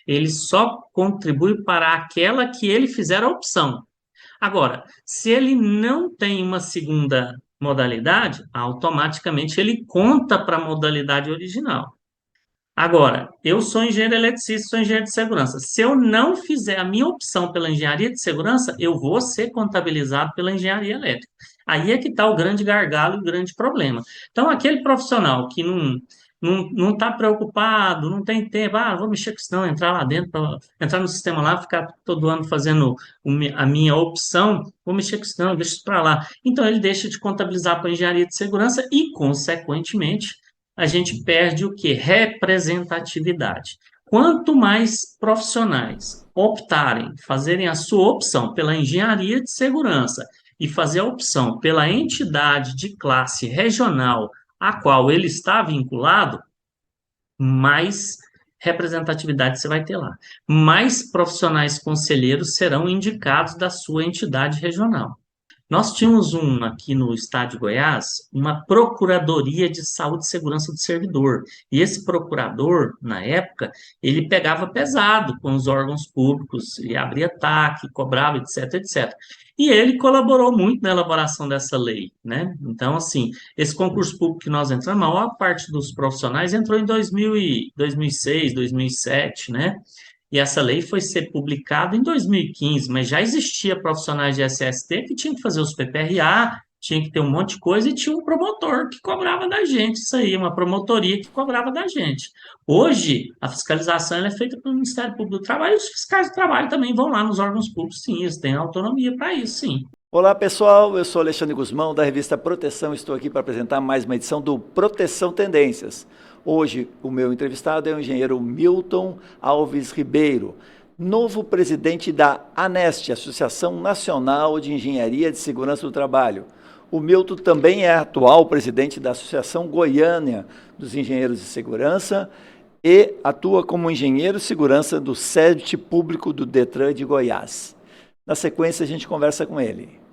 Ele só contribui para aquela que ele fizer a opção. Agora, se ele não tem uma segunda modalidade, automaticamente ele conta para a modalidade original. Agora, eu sou engenheiro eletricista, sou engenheiro de segurança. Se eu não fizer a minha opção pela engenharia de segurança, eu vou ser contabilizado pela engenharia elétrica. Aí é que está o grande gargalo e o grande problema. Então, aquele profissional que não está preocupado, não tem tempo, vou mexer com isso não, entrar lá dentro, entrar no sistema lá, ficar todo ano fazendo a minha opção, vou mexer com isso não, deixa isso para lá. Então, ele deixa de contabilizar para a engenharia de segurança e, consequentemente, a gente perde o quê? Representatividade. Quanto mais profissionais optarem, fazerem a sua opção pela engenharia de segurança e fazer a opção pela entidade de classe regional a qual ele está vinculado, mais representatividade você vai ter lá. Mais profissionais conselheiros serão indicados da sua entidade regional. Nós tínhamos aqui no estado de Goiás, uma Procuradoria de Saúde e Segurança do Servidor. E esse procurador, na época, ele pegava pesado com os órgãos públicos, e abria TAC, cobrava, etc, etc. E ele colaborou muito na elaboração dessa lei, né? Então, assim, esse concurso público que nós entramos, a maior parte dos profissionais entrou em 2006, 2007, né? E essa lei foi ser publicada em 2015, mas já existia profissionais de SST que tinham que fazer os PPRA, tinha que ter um monte de coisa e tinha um promotor que cobrava da gente, isso aí, uma promotoria que cobrava da gente. Hoje, a fiscalização ela é feita pelo Ministério Público do Trabalho e os fiscais do trabalho também vão lá nos órgãos públicos, sim, eles têm autonomia para isso, sim. Olá pessoal, eu sou Alexandre Guzmão da revista Proteção, estou aqui para apresentar mais uma edição do Proteção Tendências. Hoje o meu entrevistado é o engenheiro Milton Alves Ribeiro, novo presidente da ANEST, Associação Nacional de Engenharia de Segurança do Trabalho. O Milton também é atual presidente da Associação Goiânia dos Engenheiros de Segurança e atua como engenheiro de segurança do SEDT Público do Detran de Goiás. Na sequência a gente conversa com ele.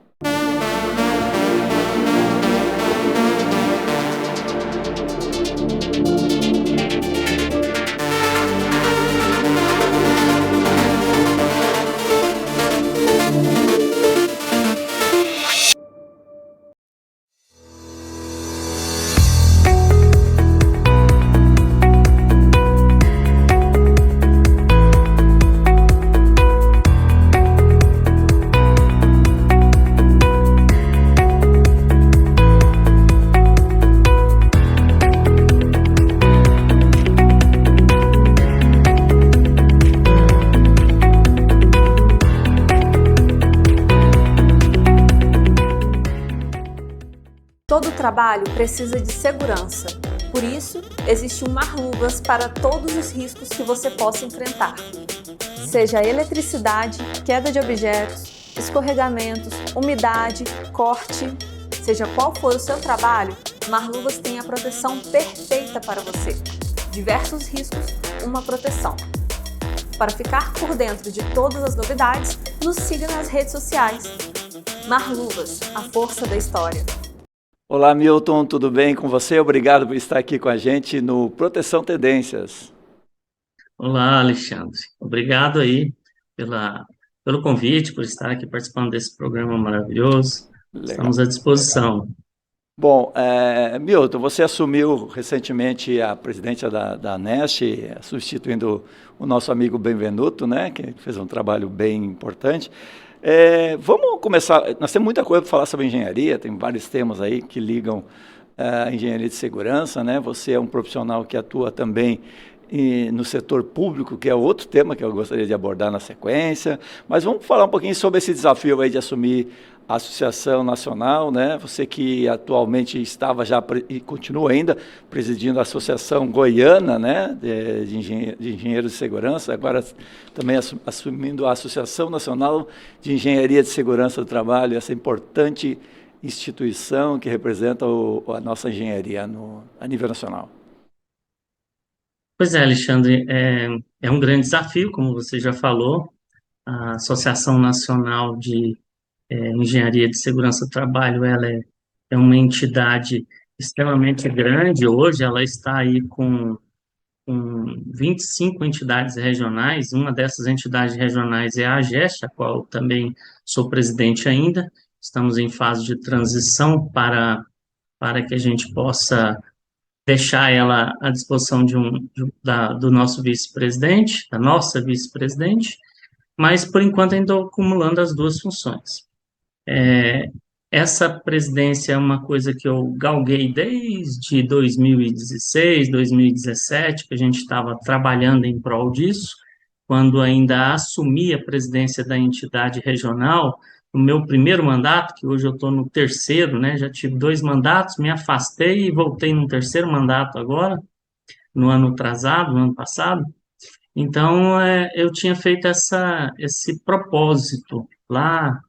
Todo trabalho precisa de segurança. Por isso, existe um Mar-Luvas para todos os riscos que você possa enfrentar. Seja eletricidade, queda de objetos, escorregamentos, umidade, corte, seja qual for o seu trabalho, Mar-Luvas tem a proteção perfeita para você. Diversos riscos, uma proteção. Para ficar por dentro de todas as novidades, nos siga nas redes sociais. Mar-Luvas, a força da história. Olá Milton, tudo bem com você? Obrigado por estar aqui com a gente no Proteção Tendências. Olá, Alexandre. Obrigado aí pelo convite, por estar aqui participando desse programa maravilhoso. Legal. Estamos à disposição. Bom, Milton, você assumiu recentemente a presidência da ANEST, substituindo o nosso amigo Benvenuto, né, que fez um trabalho bem importante. Vamos começar, nós temos muita coisa para falar sobre engenharia, tem vários temas aí que ligam a engenharia de segurança, né? Você é um profissional que atua também no setor público, que é outro tema que eu gostaria de abordar na sequência, mas vamos falar um pouquinho sobre esse desafio aí de assumir a Associação Nacional, né? Você que atualmente estava já e continua ainda presidindo a Associação Goiana, né? de Engenheiros de Segurança, agora também assumindo a Associação Nacional de Engenharia de Segurança do Trabalho, essa importante instituição que representa a nossa engenharia a nível nacional. Pois é, Alexandre, é um grande desafio, como você já falou. A Associação Nacional de Engenharia de Segurança do Trabalho, ela é uma entidade extremamente grande. Hoje ela está aí com com 25 entidades regionais. Uma dessas entidades regionais é a AGEST, a qual eu também sou presidente ainda. Estamos em fase de transição para que a gente possa deixar ela à disposição do nosso vice-presidente, da nossa vice-presidente, mas, por enquanto, ainda estou acumulando as duas funções. Essa presidência é uma coisa que eu galguei desde 2016, 2017, que a gente estava trabalhando em prol disso, quando ainda assumi a presidência da entidade regional, no meu primeiro mandato, que hoje eu estou no terceiro, né, já tive 2 mandatos, me afastei e voltei no terceiro mandato agora, no ano atrasado, no ano passado. Então, eu tinha feito esse propósito lá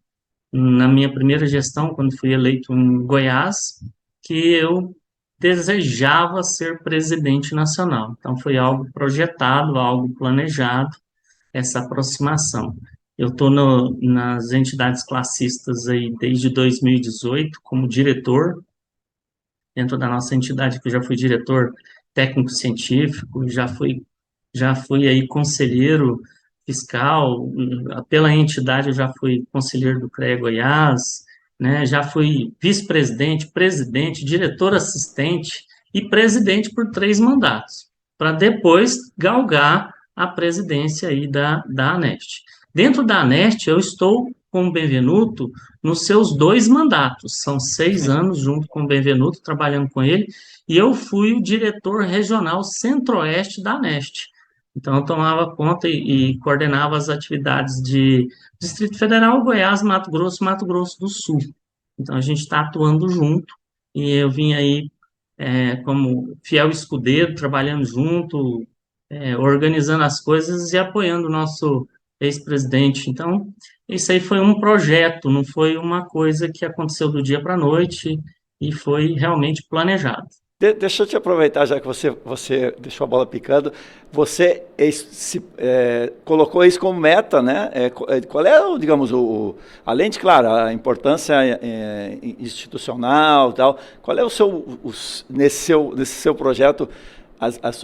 na minha primeira gestão, quando fui eleito em Goiás, que eu desejava ser presidente nacional. Então, foi algo projetado, algo planejado, essa aproximação. Eu estou nas entidades classistas aí desde 2018 como diretor, dentro da nossa entidade, que eu já fui diretor técnico-científico, já fui aí conselheiro fiscal, pela entidade eu já fui conselheiro do CREA Goiás, né, já fui vice-presidente, presidente, diretor assistente e presidente por 3 mandatos, para depois galgar a presidência aí da ANEST. Dentro da ANEST, eu estou com o Benvenuto nos seus 2 mandatos, são 6 anos junto com o Benvenuto, trabalhando com ele, e eu fui o diretor regional centro-oeste da ANEST. Então, eu tomava conta e coordenava as atividades de Distrito Federal, Goiás, Mato Grosso do Sul. Então, a gente está atuando junto, e eu vim aí como fiel escudeiro, trabalhando junto, organizando as coisas e apoiando o nosso ex-presidente. Então, isso aí foi um projeto, não foi uma coisa que aconteceu do dia para a noite, e foi realmente planejado. Deixa eu te aproveitar, já que você deixou a bola picando, você colocou isso como meta, né? Qual é, digamos, além de, claro, a importância institucional e tal, qual é nesse seu projeto,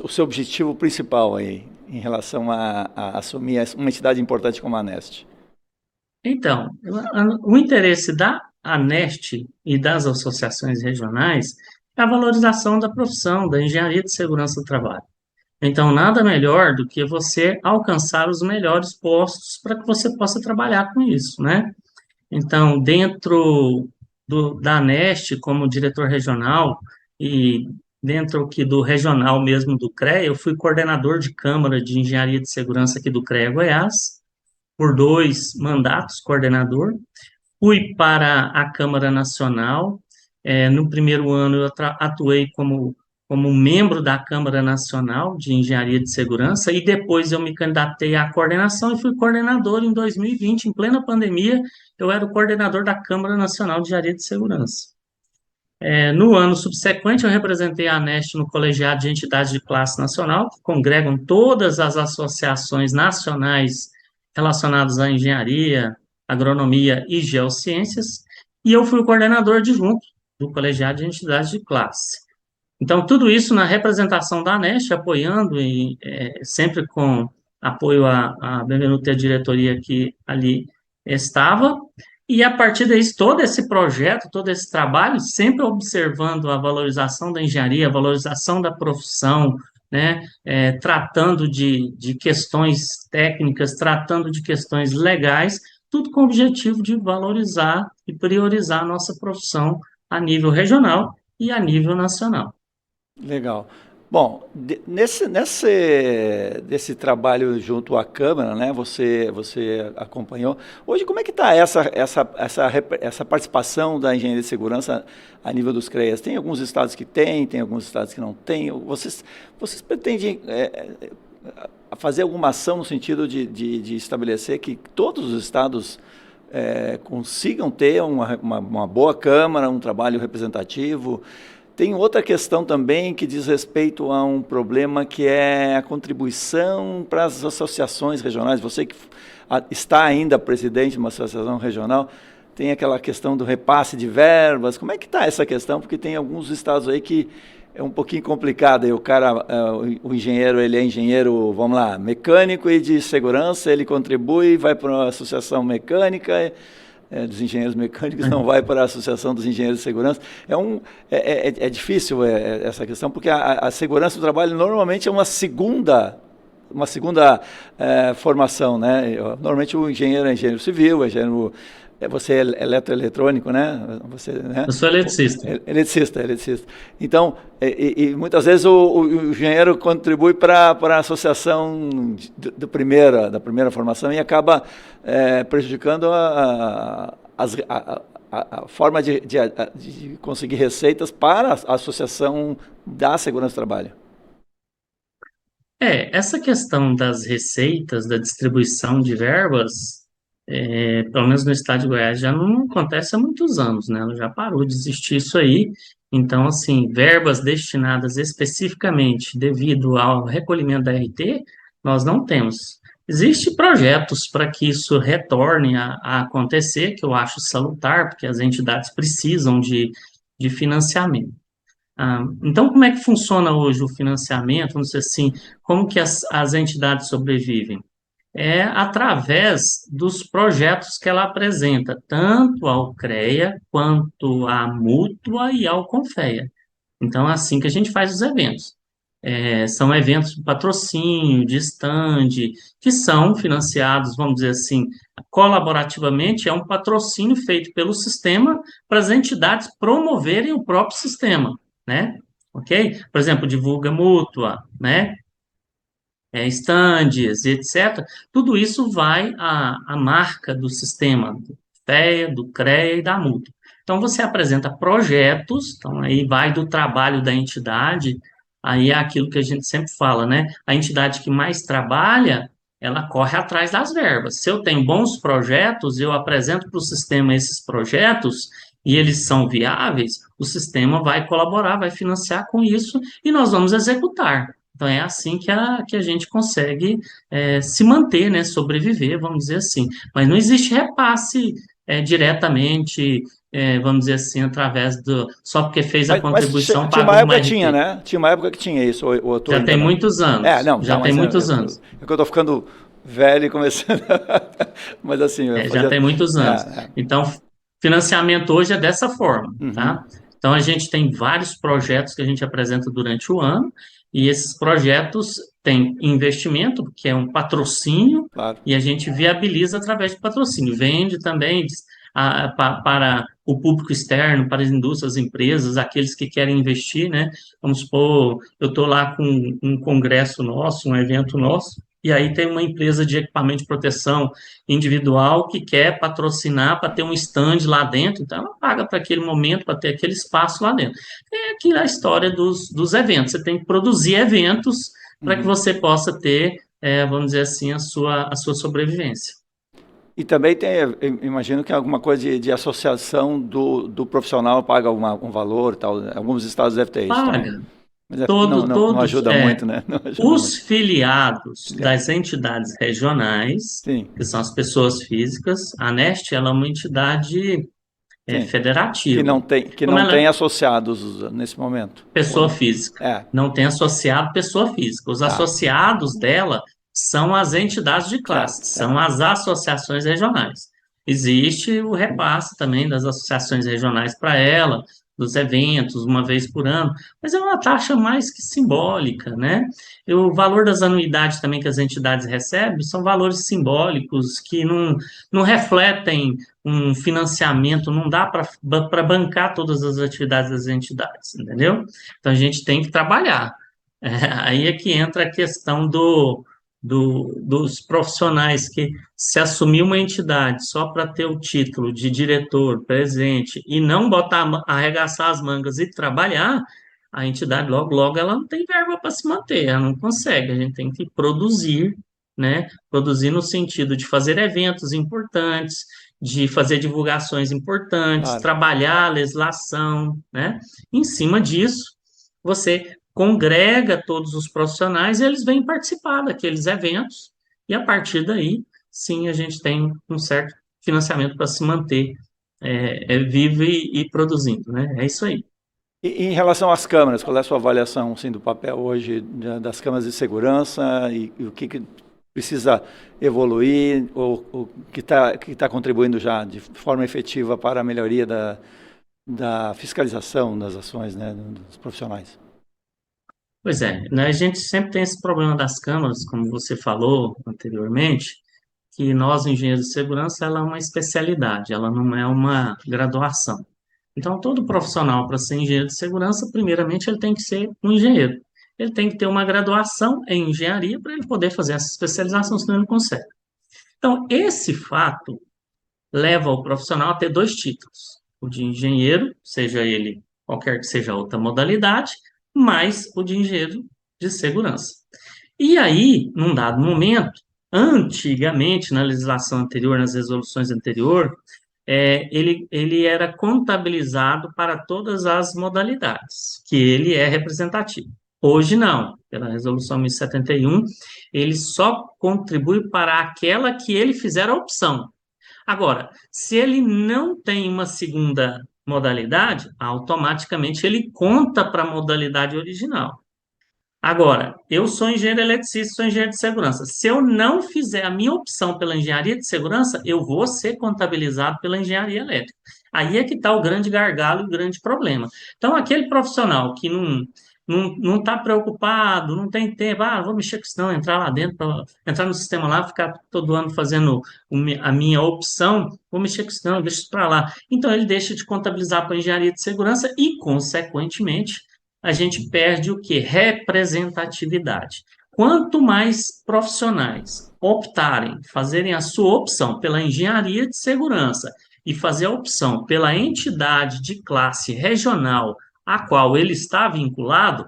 o seu objetivo principal aí, em relação a assumir uma entidade importante como a ANEST? Então, o interesse da ANEST e das associações regionais é a valorização da profissão, da engenharia de segurança do trabalho. Então, nada melhor do que você alcançar os melhores postos para que você possa trabalhar com isso, né? Então, dentro da ANEST, como diretor regional, e dentro aqui do regional mesmo do CREA, eu fui coordenador de Câmara de Engenharia de Segurança aqui do CREA Goiás, por 2 mandatos, coordenador. Fui para a Câmara Nacional. No primeiro ano, eu atuei como membro da Câmara Nacional de Engenharia de Segurança, e depois eu me candidatei à coordenação e fui coordenador em 2020, em plena pandemia, eu era o coordenador da Câmara Nacional de Engenharia de Segurança. No ano subsequente, eu representei a ANEST no Colegiado de Entidades de Classe Nacional, que congregam todas as associações nacionais relacionadas à engenharia, agronomia e geociências, e eu fui o coordenador adjunto do Colegiado de Entidades de Classe. Então, tudo isso na representação da ANEST, apoiando e sempre com apoio a Benvenuto e a diretoria que ali estava, e a partir daí, todo esse projeto, todo esse trabalho, sempre observando a valorização da engenharia, a valorização da profissão, né, tratando de questões técnicas, tratando de questões legais, tudo com o objetivo de valorizar e priorizar a nossa profissão a nível regional e a nível nacional. Legal. Bom, nesse trabalho junto à Câmara, né, você acompanhou. Hoje, como é que está essa participação da engenharia de segurança a nível dos CREAs? Tem alguns estados que tem alguns estados que não têm. Vocês pretendem fazer alguma ação no sentido de estabelecer que todos os estados consigam ter uma boa Câmara, um trabalho representativo? Tem outra questão também que diz respeito a um problema que é a contribuição para as associações regionais. Você que está ainda presidente de uma associação regional, tem aquela questão do repasse de verbas. Como é que está essa questão? Porque tem alguns estados aí que é um pouquinho complicado. E o cara, o engenheiro, ele é engenheiro, vamos lá, mecânico e de segurança, ele contribui, vai para uma associação mecânica, dos engenheiros mecânicos, não vai para a associação dos engenheiros de segurança. É difícil essa questão, porque a segurança do trabalho normalmente é uma segunda formação, né? Normalmente o engenheiro é engenheiro civil, você é eletroeletrônico, né? Você, né? Eu sou eletricista. Eletricista. Então, muitas vezes o engenheiro contribui para a associação da primeira formação e acaba prejudicando a forma de conseguir receitas para a associação da segurança do trabalho. Essa questão das receitas, da distribuição de verbas, pelo menos no estado de Goiás, já não acontece há muitos anos, né? Já parou de existir isso aí. Então, assim, verbas destinadas especificamente devido ao recolhimento da RT, nós não temos. Existem projetos para que isso retorne a acontecer, que eu acho salutar, porque as entidades precisam de financiamento. Então, como é que funciona hoje o financiamento? Vamos dizer assim, como que as entidades sobrevivem? É através dos projetos que ela apresenta, tanto ao CREA, quanto à Mútua e ao Confea. Então, é assim que a gente faz os eventos. São eventos de patrocínio, de stand, que são financiados, vamos dizer assim, colaborativamente, é um patrocínio feito pelo sistema para as entidades promoverem o próprio sistema, né? Ok? Por exemplo, divulga mútua, né? Stands, etc. Tudo isso vai à marca do sistema, do FEA, do CREA e da mútua. Então, você apresenta projetos, então aí vai do trabalho da entidade, aí é aquilo que a gente sempre fala, né? A entidade que mais trabalha, ela corre atrás das verbas. Se eu tenho bons projetos, eu apresento para o sistema esses projetos e eles são viáveis, o sistema vai colaborar, vai financiar com isso e nós vamos executar. Então, é assim que a gente consegue se manter, né, sobreviver, vamos dizer assim. Mas não existe repasse diretamente, vamos dizer assim, através do... Só porque fez a contribuição, tinha uma pagou época mais tinha, RT. né? Tinha uma época que tinha isso, ou eu tô Já tem enganado? muitos anos. Não, Já tá, tem mas muitos anos. é que eu tô ficando velho e começando mas assim... Já tem muitos anos. Então, financiamento hoje é dessa forma, tá? Então, a gente tem vários projetos que a gente apresenta durante o ano, e esses projetos têm investimento, que é um patrocínio, Claro. e a gente viabiliza através de patrocínio. Vende também para o público externo, para as indústrias, empresas, aqueles que querem investir, né? Vamos supor, eu estou lá com um congresso nosso, um evento nosso, e aí tem uma empresa de equipamento de proteção individual que quer patrocinar para ter um stand lá dentro, então ela paga para aquele momento, para ter aquele espaço lá dentro. É aqui a história dos eventos, você tem que produzir eventos para que você possa ter, vamos dizer assim, a sua sobrevivência. E também tem, imagino que alguma coisa de associação do profissional paga um valor, tal. Alguns estados devem ter isso também. Paga. Mas Todos, não ajuda muito, né? Não ajuda os muito. filiados das entidades regionais, Sim, que são as pessoas físicas, a ANEST, ela é uma entidade sim. federativa. Que Como não ela tem associados nesse momento. pessoa física. É, Não tem associado pessoa física. Os tá. associados dela são as entidades de classe, Certo. são as associações regionais. Existe o repasse também das associações regionais para ela, dos eventos, uma vez por ano, mas é uma taxa mais que simbólica, né? E o valor das anuidades também que as entidades recebem são valores simbólicos que não refletem um financiamento, não dá para bancar todas as atividades das entidades, entendeu? Então a gente tem que trabalhar. Aí é que entra a questão dos profissionais que se assumir uma entidade só para ter o título de diretor, presidente, e não botar, arregaçar as mangas e trabalhar, a entidade logo, logo ela não tem verba para se manter, ela não consegue, a gente tem que produzir, né? Produzir no sentido de fazer eventos importantes, de fazer divulgações importantes, Claro. trabalhar a legislação, né? Em cima disso, você congrega todos os profissionais e eles vêm participar daqueles eventos, e a partir daí, sim, a gente tem um certo financiamento para se manter vivo e produzindo, né? É isso aí. E em relação às câmaras, qual é a sua avaliação assim, do papel hoje das câmaras de segurança e o que precisa evoluir ou que tá contribuindo já de forma efetiva para a melhoria da fiscalização das ações, né, dos profissionais? Pois é, né, a gente sempre tem esse problema das câmaras, como você falou anteriormente, que nós, engenheiros de segurança, ela é uma especialidade, ela não é uma graduação. Então, todo profissional para ser engenheiro de segurança, primeiramente, ele tem que ser um engenheiro. Ele tem que ter uma graduação em engenharia para ele poder fazer essa especialização, senão ele não consegue. Então, esse fato leva o profissional a ter dois títulos: o de engenheiro, seja ele qualquer que seja a outra modalidade, mais o de engenheiro de segurança. E aí, num dado momento, antigamente, na legislação anterior, nas resoluções anteriores, ele era contabilizado para todas as modalidades, que ele é representativo. Hoje não, pela resolução 1071, ele só contribui para aquela que ele fizer a opção. Agora, se ele não tem uma segunda modalidade, automaticamente ele conta para a modalidade original. Agora, eu sou engenheiro eletricista, sou engenheiro de segurança. Se eu não fizer a minha opção pela engenharia de segurança, eu vou ser contabilizado pela engenharia elétrica. Aí é que está o grande gargalo e o grande problema. Então, aquele profissional que não está preocupado, não tem tempo, vou mexer com isso não, entrar lá dentro, entrar no sistema lá, ficar todo ano fazendo a minha opção, vou mexer com isso não, deixa isso para lá. Então, ele deixa de contabilizar para a engenharia de segurança e, consequentemente, a gente perde o que? Representatividade. Quanto mais profissionais optarem, fazerem a sua opção pela engenharia de segurança e fazer a opção pela entidade de classe regional a qual ele está vinculado,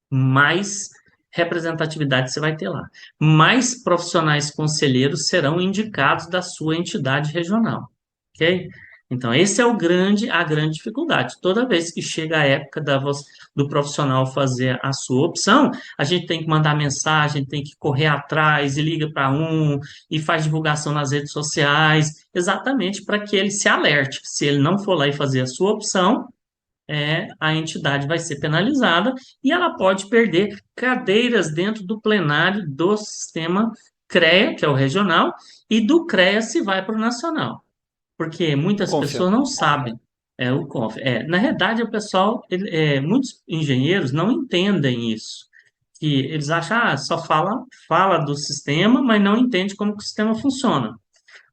mais representatividade você vai ter lá. Mais profissionais conselheiros serão indicados da sua entidade regional, ok? Então, esse é a grande dificuldade. Toda vez que chega a época do profissional fazer a sua opção, a gente tem que mandar mensagem, tem que correr atrás e liga para um e faz divulgação nas redes sociais, exatamente para que ele se alerte. Se ele não for lá e fazer a sua opção, a entidade vai ser penalizada e ela pode perder cadeiras dentro do plenário do sistema CREA, que é o regional, e do CREA se vai para o nacional, porque muitas Confia. pessoas não sabem. O CONF. Na realidade, o pessoal, muitos engenheiros não entendem isso, que eles acham, só fala do sistema, mas não entende como que o sistema funciona.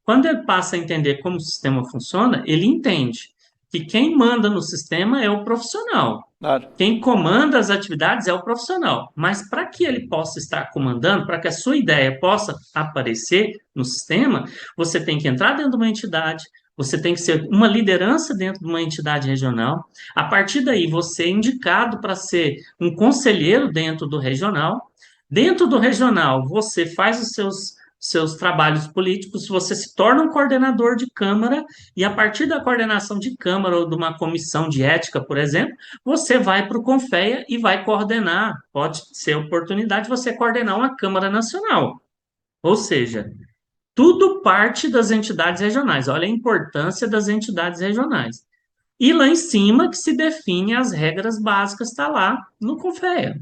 Quando ele passa a entender como o sistema funciona, ele entende que quem manda no sistema é o profissional. Claro. Quem comanda as atividades é o profissional. Mas para que ele possa estar comandando, para que a sua ideia possa aparecer no sistema, você tem que entrar dentro de uma entidade, você tem que ser uma liderança dentro de uma entidade regional. A partir daí, você é indicado para ser um conselheiro dentro do regional. Dentro do regional, você faz os seus trabalhos políticos, você se torna um coordenador de Câmara, e a partir da coordenação de Câmara ou de uma comissão de ética, por exemplo, você vai para o Confea e vai coordenar, pode ser oportunidade de você coordenar uma Câmara Nacional. Ou seja, tudo parte das entidades regionais. Olha a importância das entidades regionais. E lá em cima que se define as regras básicas, está lá no Confea.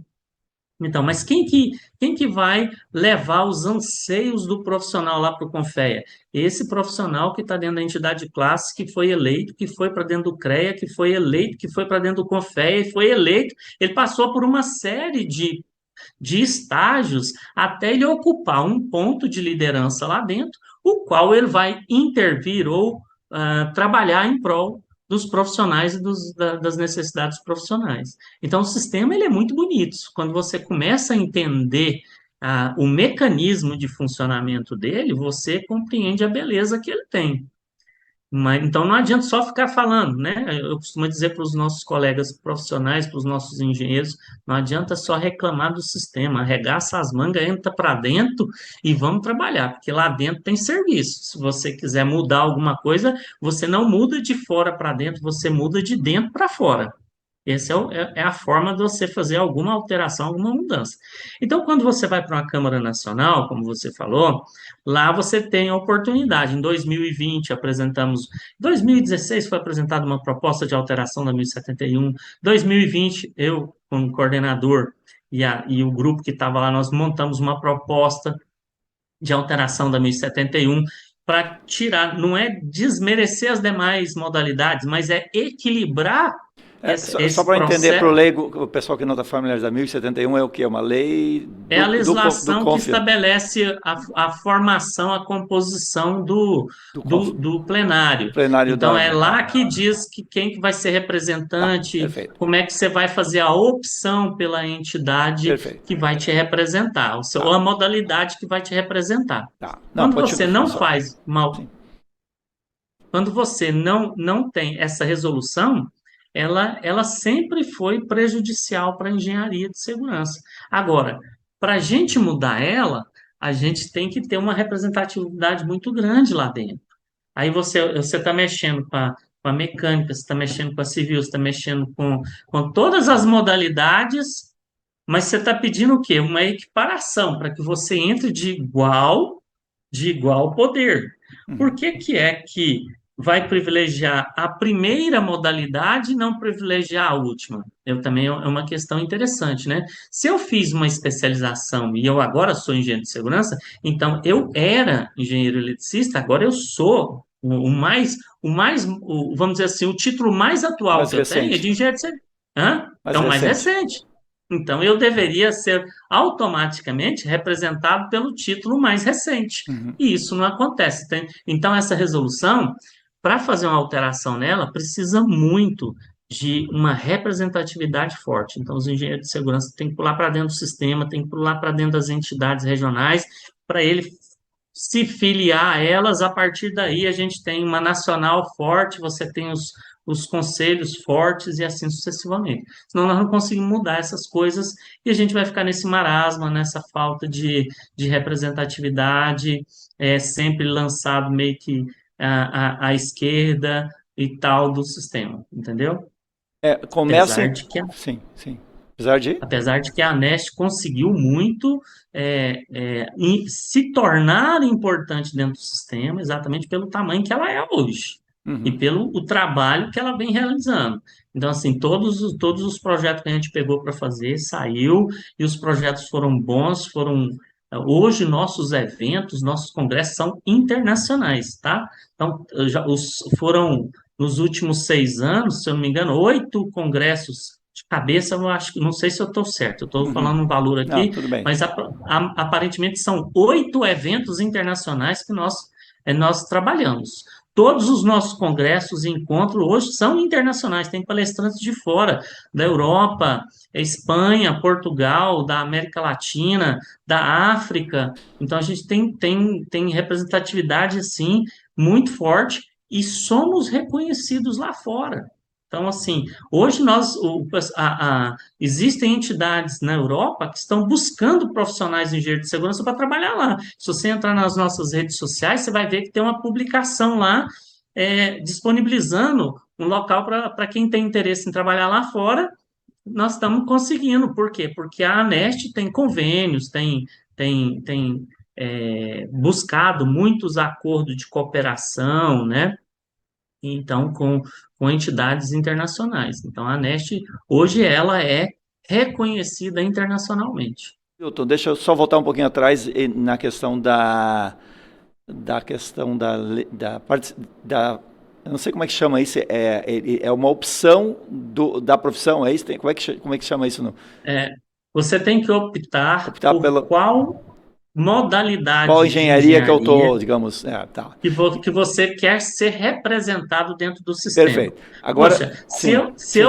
Então, mas quem que vai levar os anseios do profissional lá para o Confea? Esse profissional que está dentro da entidade de classe, que foi eleito, que foi para dentro do CREA, que foi eleito, que foi para dentro do Confea, e foi eleito. Ele passou por uma série de estágios até ele ocupar um ponto de liderança lá dentro, o qual ele vai intervir ou trabalhar em prol dos profissionais e das necessidades profissionais. Então, o sistema ele é muito bonito. Quando você começa a entender o mecanismo de funcionamento dele, você compreende a beleza que ele tem. Mas, então, não adianta só ficar falando, né? Eu costumo dizer para os nossos colegas profissionais, para os nossos engenheiros, não adianta só reclamar do sistema, arregaça as mangas, entra para dentro e vamos trabalhar, porque lá dentro tem serviço. Se você quiser mudar alguma coisa, você não muda de fora para dentro, você muda de dentro para fora. Essa é a forma de você fazer alguma alteração, alguma mudança. Então, quando você vai para uma Câmara Nacional, como você falou, lá você tem a oportunidade. Em 2020, apresentamos. Em 2016 foi apresentada uma proposta de alteração da 1071. Em 2020, eu, como coordenador, e o grupo que estava lá, nós montamos uma proposta de alteração da 1071 para tirar, não é desmerecer as demais modalidades, mas é equilibrar Só esse para entender para o processo. leigo, o pessoal que não está familiarizado, 1071 é o quê? É uma lei É a do legislação que CONF, estabelece a formação, a composição do CONF, do plenário. plenário Então, da... é lá Tá, que diz que quem que vai ser tá, representante, perfeito, como é que você vai fazer a opção pela entidade perfeito, que vai te representar, ou tá, a modalidade que vai te representar. tá. Não, Quando você continua, não só, faz uma sim. Quando você não tem essa resolução, ela sempre foi prejudicial para a engenharia de segurança. Agora, para a gente mudar ela, a gente tem que ter uma representatividade muito grande lá dentro. Aí você está mexendo com a mecânica, você está mexendo com a civil, você está mexendo com todas as modalidades, mas você está pedindo o quê? Uma equiparação para que você entre de igual poder. Por Uhum. que é que vai privilegiar a primeira modalidade e não privilegiar a última? Eu também é uma questão interessante, né? Se eu fiz uma especialização e eu agora sou engenheiro de segurança, então eu era engenheiro eletricista, agora eu sou vamos dizer assim, o título mais atual Mais que eu tenho é recente, de engenheiro de segurança. Hã? É mais o mais recente. recente. Então, eu deveria ser automaticamente representado pelo título mais recente. Uhum. E isso não acontece. Então, essa resolução, para fazer uma alteração nela, precisa muito de uma representatividade forte. Então, os engenheiros de segurança têm que pular para dentro do sistema, têm que pular para dentro das entidades regionais, para ele se filiar a elas. A partir daí, a gente tem uma nacional forte, você tem os conselhos fortes e assim sucessivamente. Senão nós não conseguimos mudar essas coisas e a gente vai ficar nesse marasma, nessa falta de representatividade, sempre lançado meio que à esquerda e tal do sistema, entendeu? Começa Apesar em... de que Sim, sim. Apesar de... apesar de que a Nest conseguiu muito se tornar importante dentro do sistema, exatamente pelo tamanho que ela é hoje e Uhum. pelo o trabalho que ela vem realizando. Então, assim, todos os projetos que a gente pegou para fazer saiu e os projetos foram bons, foram. Hoje, nossos eventos, nossos congressos são internacionais, tá? Então, foram, nos últimos 6 anos, se eu não me engano, 8 congressos de cabeça, eu acho que não sei se eu estou certo, eu estou Uhum. falando um valor Não, aqui, tudo bem. mas aparentemente são 8 eventos internacionais que nós trabalhamos. Todos os nossos congressos e encontros hoje são internacionais, tem palestrantes de fora, da Europa, Espanha, Portugal, da América Latina, da África. Então a gente tem representatividade, assim, muito forte e somos reconhecidos lá fora. Então, assim, hoje existem entidades na Europa que estão buscando profissionais de engenharia de segurança para trabalhar lá. Se você entrar nas nossas redes sociais, você vai ver que tem uma publicação lá disponibilizando um local para quem tem interesse em trabalhar lá fora. Nós estamos conseguindo. Por quê? Porque a ANEST tem convênios, tem buscado muitos acordos de cooperação, né? Então, com entidades internacionais. Então, a Nest, hoje, ela é reconhecida internacionalmente. Milton, deixa eu só voltar um pouquinho atrás na questão da questão da parte da... Eu não sei como é que chama isso, é uma opção da profissão, é isso? Como é que chama isso? É, você tem que optar Optar por pela qual qual modalidade de engenharia que eu engenharia estou, digamos, tá. que você quer ser representado dentro do sistema. Perfeito. Agora, Poxa, sim, sim,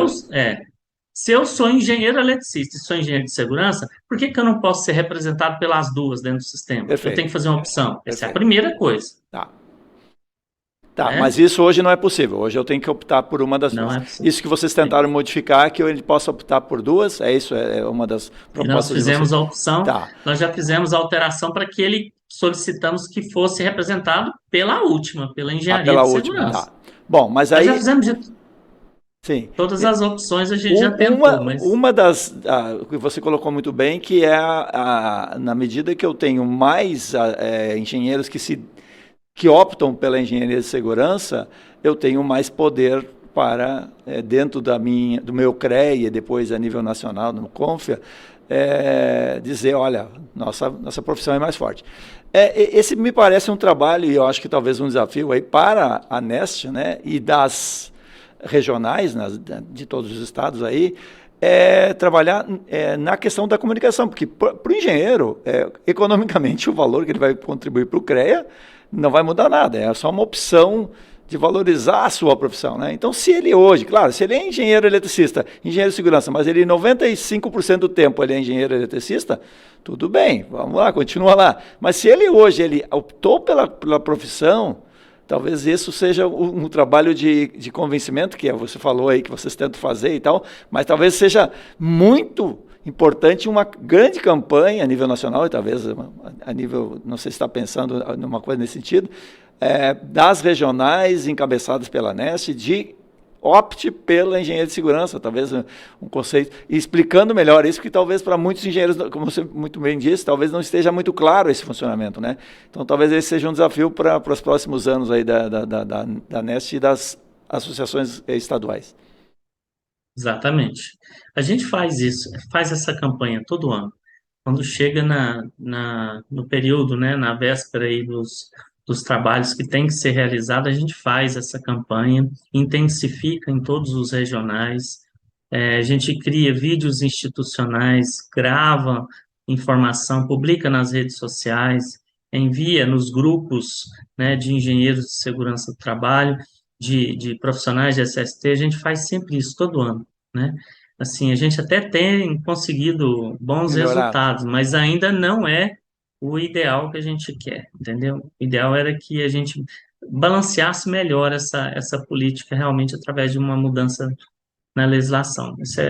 se eu sou engenheiro eletricista e sou engenheiro de segurança, por que eu não posso ser representado pelas duas dentro do sistema? Eu tenho perfeito, que fazer uma opção. Essa é a perfeito. primeira coisa, Tá. Tá, mas né? isso hoje não é possível. Hoje eu tenho que optar por uma das Não duas. é possível. Isso que vocês tentaram modificar, é que ele possa optar por duas, é isso? É uma das E nós propostas de vocês? fizemos a opção, Tá. nós já fizemos a alteração para que ele solicitamos que fosse representado pela última, pela engenharia Pela de última, segurança. tá. Bom, mas Nós já aí, fizemos de Sim. Todas as opções a gente já tentou, mas Uma das que você colocou muito bem, que é na medida que eu tenho mais engenheiros que optam pela engenharia de segurança, eu tenho mais poder para, dentro do meu CREA e depois a nível nacional, no CONFIA, dizer, olha, nossa profissão é mais forte. Esse me parece um trabalho, e eu acho que talvez um desafio aí para a NEST, né, e das regionais, de todos os estados aí, trabalhar na questão da comunicação, porque para o engenheiro, economicamente, o valor que ele vai contribuir para o CREA não vai mudar nada, é só uma opção de valorizar a sua profissão, né? Então, se ele hoje, claro, se ele é engenheiro eletricista, engenheiro de segurança, mas ele 95% do tempo ele é engenheiro eletricista, tudo bem, vamos lá, continua lá. Mas se ele hoje ele optou pela profissão, talvez isso seja um trabalho de convencimento, que você falou aí, que vocês tentam fazer e tal, mas talvez seja muito importante uma grande campanha a nível nacional, e talvez a nível, não sei se está pensando numa coisa nesse sentido, das regionais encabeçadas pela NEST, de opte pela engenharia de segurança, talvez um conceito, e explicando melhor isso, que talvez para muitos engenheiros, como você muito bem disse, talvez não esteja muito claro esse funcionamento, né? Então talvez esse seja um desafio para os próximos anos aí da NEST e das associações estaduais. exatamente. A gente faz isso, faz essa campanha todo ano. Quando chega no período, né, na véspera aí dos trabalhos que tem que ser realizado, a gente faz essa campanha, intensifica em todos os regionais, a gente cria vídeos institucionais, grava informação, publica nas redes sociais, envia nos grupos, né, de engenheiros de segurança do trabalho, de profissionais de SST, a gente faz sempre isso todo ano, né? Assim, a gente até tem conseguido bons Melhorado. resultados, mas ainda não é o ideal que a gente quer, entendeu? O ideal era que a gente balanceasse melhor essa política realmente através de uma mudança na legislação. Isso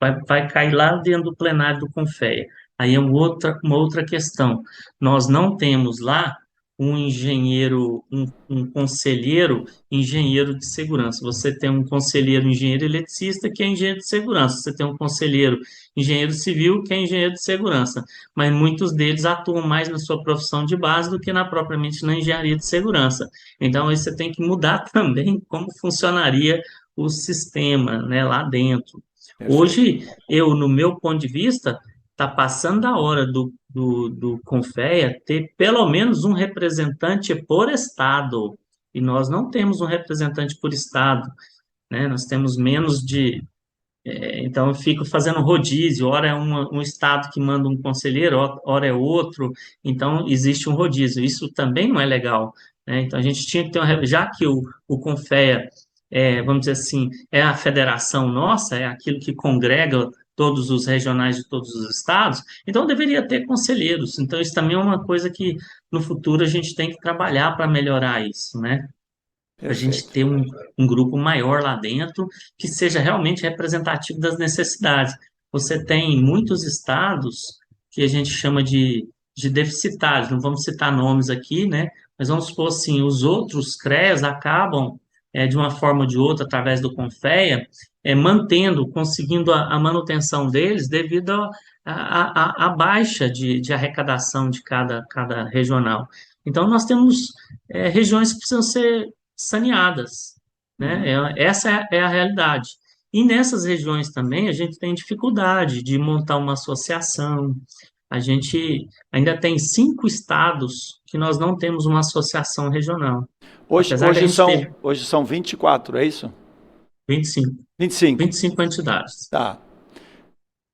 vai cair lá dentro do plenário do Confea. Aí é uma outra questão. Nós não temos lá um engenheiro, um conselheiro engenheiro de segurança. Você tem um conselheiro engenheiro eletricista que é engenheiro de segurança. Você tem um conselheiro engenheiro civil que é engenheiro de segurança. Mas muitos deles atuam mais na sua profissão de base do que propriamente na engenharia de segurança. Então, aí você tem que mudar também como funcionaria o sistema, né, lá dentro. Perfeito. Hoje, no meu ponto de vista, está passando a hora do Confea ter pelo menos um representante por estado, e nós não temos um representante por estado, né? Nós temos menos de... Então, eu fico fazendo rodízio, ora é um estado que manda um conselheiro, ora é outro, então existe um rodízio. Isso também não é legal, né? Então, a gente tinha que ter já que o Confea vamos dizer assim, é a federação nossa, é aquilo que congrega todos os regionais de todos os estados, então deveria ter conselheiros. Então, isso também é uma coisa que no futuro a gente tem que trabalhar para melhorar isso, né? Para a gente Perfeito. ter um grupo maior lá dentro que seja realmente representativo das necessidades. Você tem muitos estados que a gente chama de deficitários, não vamos citar nomes aqui, né? Mas vamos supor assim, os outros CREAs acabam, de uma forma ou de outra, através do Confea, conseguindo a manutenção deles devido à baixa de arrecadação de cada regional. Então, nós temos regiões que precisam ser saneadas, né? Uhum. Essa é a realidade. E nessas regiões também a gente tem dificuldade de montar uma associação. A gente ainda tem 5 estados que nós não temos uma associação regional. Hoje, Apesar de a hoje gente são, ter hoje são 24, é isso? 25, 25. 25 entidades. Tá.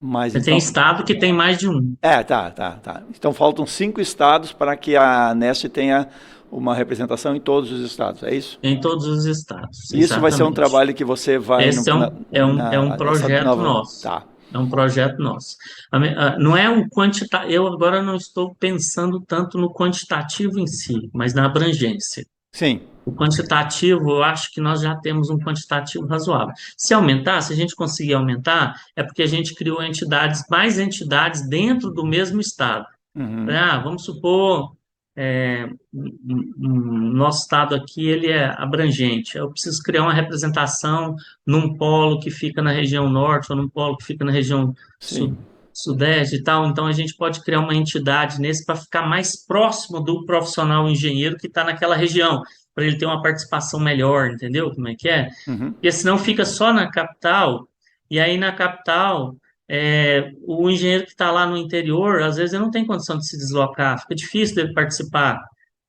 Mas Tem então. estado que tem mais de um. Tá. Então faltam 5 estados para que a NEST tenha uma representação em todos os estados, é isso? Em todos os estados, E isso vai ser um exatamente. trabalho que você vai Esse é um nessa projeto nova. nosso. Tá. É um projeto nosso. Não é um quantitativo, eu agora não estou pensando tanto no quantitativo em si, mas na abrangência. Sim. O quantitativo, eu acho que nós já temos um quantitativo razoável. Se aumentar, se a gente conseguir aumentar, é porque a gente criou mais entidades dentro do mesmo estado. Uhum. Vamos supor, nosso estado aqui ele é abrangente. Eu preciso criar uma representação num polo que fica na região norte ou num polo que fica na região Sim. sudeste e tal. Então a gente pode criar uma entidade nesse para ficar mais próximo do profissional engenheiro que está naquela região, para ele ter uma participação melhor, entendeu? Como é que é? Uhum. Porque senão fica só na capital, e aí na capital o engenheiro que está lá no interior, às vezes ele não tem condição de se deslocar, fica difícil dele participar.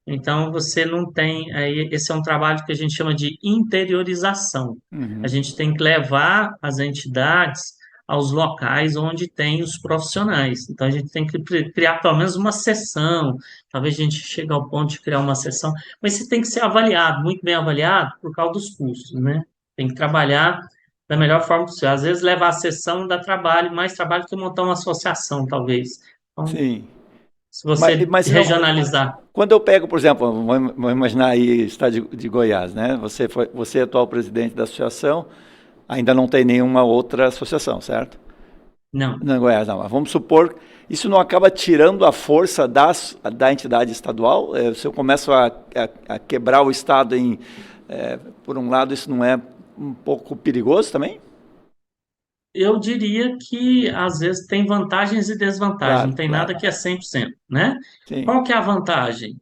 Então você não tem, aí esse é um trabalho que a gente chama de interiorização. A Uhum. gente tem que levar as entidades aos locais onde tem os profissionais. Então a gente tem que criar pelo menos uma sessão, talvez a gente chegue ao ponto de criar uma sessão, mas isso tem que ser avaliado, muito bem avaliado, por causa dos custos, né? Tem que trabalhar da melhor forma possível. Às vezes levar a sessão dá trabalho, mais trabalho que montar uma associação, talvez. Então, Sim. se você Mas não, regionalizar. quando eu pego, por exemplo, vamos imaginar aí o estado de Goiás, né? Você é atual presidente da associação, ainda não tem nenhuma outra associação, certo? Não. Não, Goiás não. Mas vamos supor, isso não acaba tirando a força da entidade estadual? Se eu começo a quebrar o estado por um lado, isso não é um pouco perigoso também? Eu diria que às vezes tem vantagens e desvantagens, não Claro, tem claro. nada que é 100%, né? Sim, Qual que é a vantagem?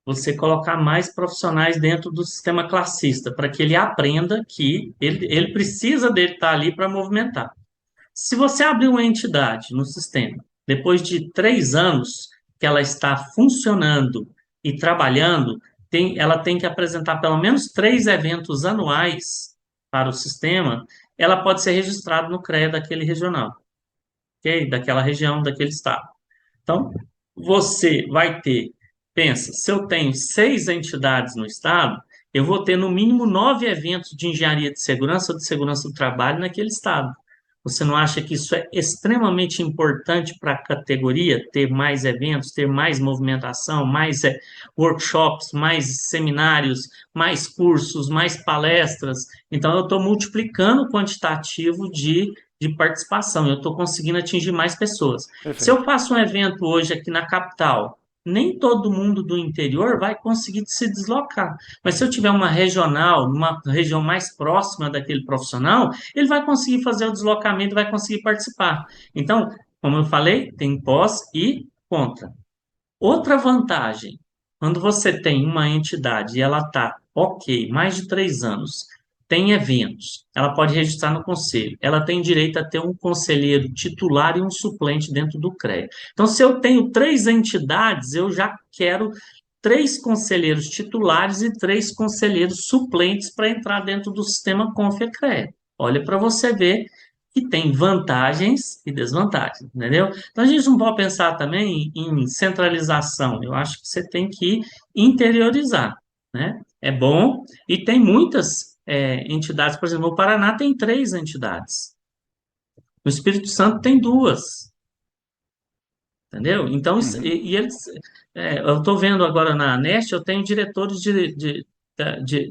Você colocar mais profissionais dentro do sistema classista, para que ele aprenda que ele precisa dele estar ali para movimentar. Se você abrir uma entidade no sistema, depois de 3 anos que ela está funcionando e trabalhando, ela tem que apresentar pelo menos 3 eventos anuais para o sistema, ela pode ser registrada no CREA daquele regional, ok? Daquela região, daquele estado. Então, você vai ter, pensa, se eu tenho 6 entidades no estado, eu vou ter no mínimo 9 eventos de engenharia de segurança ou de segurança do trabalho naquele estado. Você não acha que isso é extremamente importante para a categoria, ter mais eventos, ter mais movimentação, mais workshops, mais seminários, mais cursos, mais palestras? Então, eu estou multiplicando o quantitativo de participação, eu estou conseguindo atingir mais pessoas. Se eu perfeito. faço um evento hoje aqui na capital, nem todo mundo do interior vai conseguir se deslocar. Mas se eu tiver uma regional, uma região mais próxima daquele profissional, ele vai conseguir fazer o deslocamento, vai conseguir participar. Então, como eu falei, tem pós e contra. Outra vantagem, quando você tem uma entidade e ela está, ok, mais de 3 anos, tem eventos, ela pode registrar no conselho, ela tem direito a ter um conselheiro titular e um suplente dentro do CREA. Então, se eu tenho 3 entidades, eu já quero 3 conselheiros titulares e 3 conselheiros suplentes para entrar dentro do sistema CONFER-CREA. Olha para você ver que tem vantagens e desvantagens, entendeu? Então a gente não pode pensar também em centralização. Eu acho que você tem que interiorizar, né? É bom e tem muitas entidades, por exemplo, o Paraná tem 3 entidades, o Espírito Santo tem 2, entendeu? Então Uhum. e eles, eu estou vendo agora na ANEST, eu tenho diretores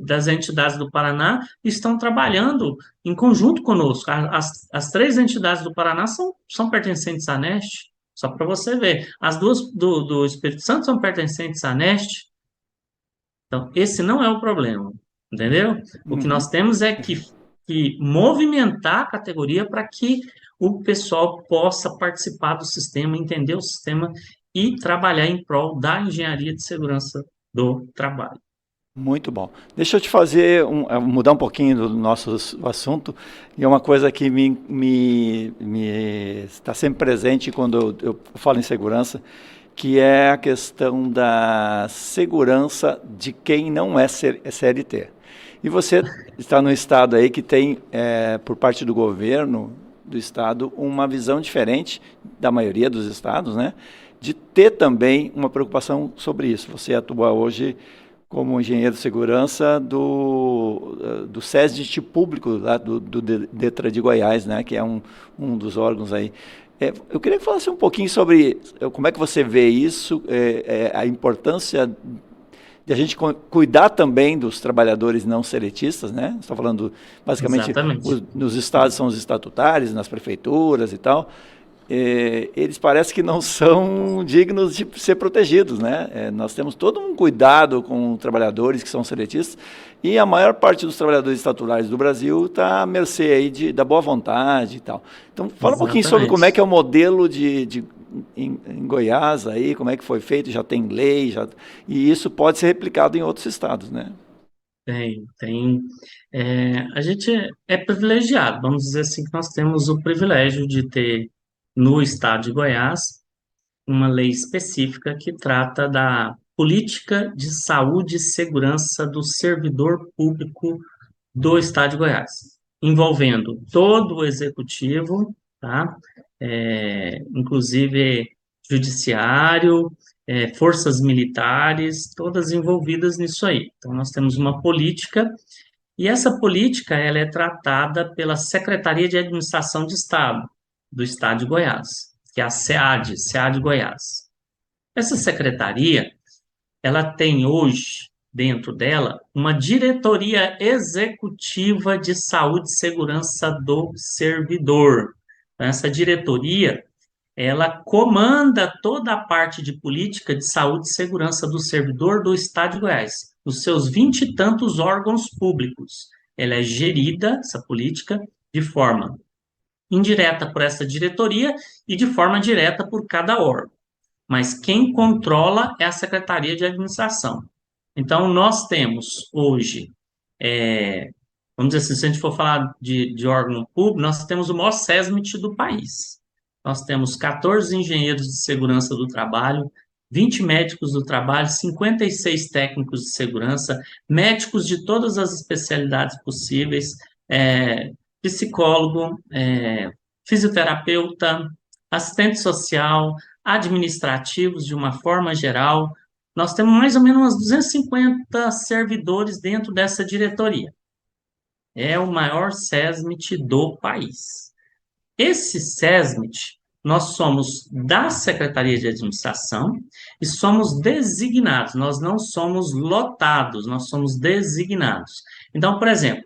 das entidades do Paraná que estão trabalhando em conjunto conosco. As 3 entidades do Paraná são pertencentes à ANEST, só para você ver. As 2 do Espírito Santo são pertencentes à ANEST. Então, esse não é o problema, entendeu? O que Uhum. nós temos é que movimentar a categoria para que o pessoal possa participar do sistema, entender o sistema e trabalhar em prol da engenharia de segurança do trabalho. Muito bom. Deixa eu te fazer mudar um pouquinho do nosso assunto, e é uma coisa que está sempre presente quando eu falo em segurança, que é a questão da segurança de quem não é CLT. E você está no estado aí que tem, por parte do governo do estado, uma visão diferente da maioria dos estados, né? De ter também uma preocupação sobre isso. Você atua hoje como engenheiro de segurança do SESDIT público, lá do DETRA de Goiás, né, que é um dos órgãos aí. Eu queria que falasse um pouquinho sobre como é que você vê isso, a importância de a gente cuidar também dos trabalhadores não seletistas, né? Você está falando, basicamente, Exatamente. nos estados são os estatutários, nas prefeituras e tal. eles parecem que não são dignos de ser protegidos, né? Nós temos todo um cuidado com trabalhadores que são seletistas e a maior parte dos trabalhadores estatutários do Brasil está à mercê aí da boa vontade e tal. Então, fala um pouquinho sobre como é que é o modelo em Goiás aí, como é que foi feito, já tem lei, e isso pode ser replicado em outros estados, né? Tem. A gente é privilegiado, vamos dizer assim, que nós temos o privilégio de ter no estado de Goiás uma lei específica que trata da política de saúde e segurança do servidor público do estado de Goiás, envolvendo todo o executivo, tá? Inclusive judiciário, forças militares, todas envolvidas nisso aí. Então, nós temos uma política, e essa política ela é tratada pela Secretaria de Administração de Estado, do Estado de Goiás, que é a SEAD Goiás. Essa secretaria, ela tem hoje, dentro dela, uma diretoria executiva de saúde e segurança do servidor. Essa diretoria, ela comanda toda a parte de política de saúde e segurança do servidor do Estado de Goiás, os seus 20 e tantos órgãos públicos. Ela é gerida, essa política, de forma indireta por essa diretoria e de forma direta por cada órgão. Mas quem controla é a Secretaria de Administração. Então, nós temos hoje, vamos dizer assim, se a gente for falar de órgão público, nós temos o maior SESMIT do país. Nós temos 14 engenheiros de segurança do trabalho, 20 médicos do trabalho, 56 técnicos de segurança, médicos de todas as especialidades possíveis, psicólogo, fisioterapeuta, assistente social, administrativos de uma forma geral. Nós temos mais ou menos umas 250 servidores dentro dessa diretoria. É o maior SESMIT do país. Esse SESMIT, nós somos da Secretaria de Administração e somos designados, nós não somos lotados, nós somos designados. Então, por exemplo,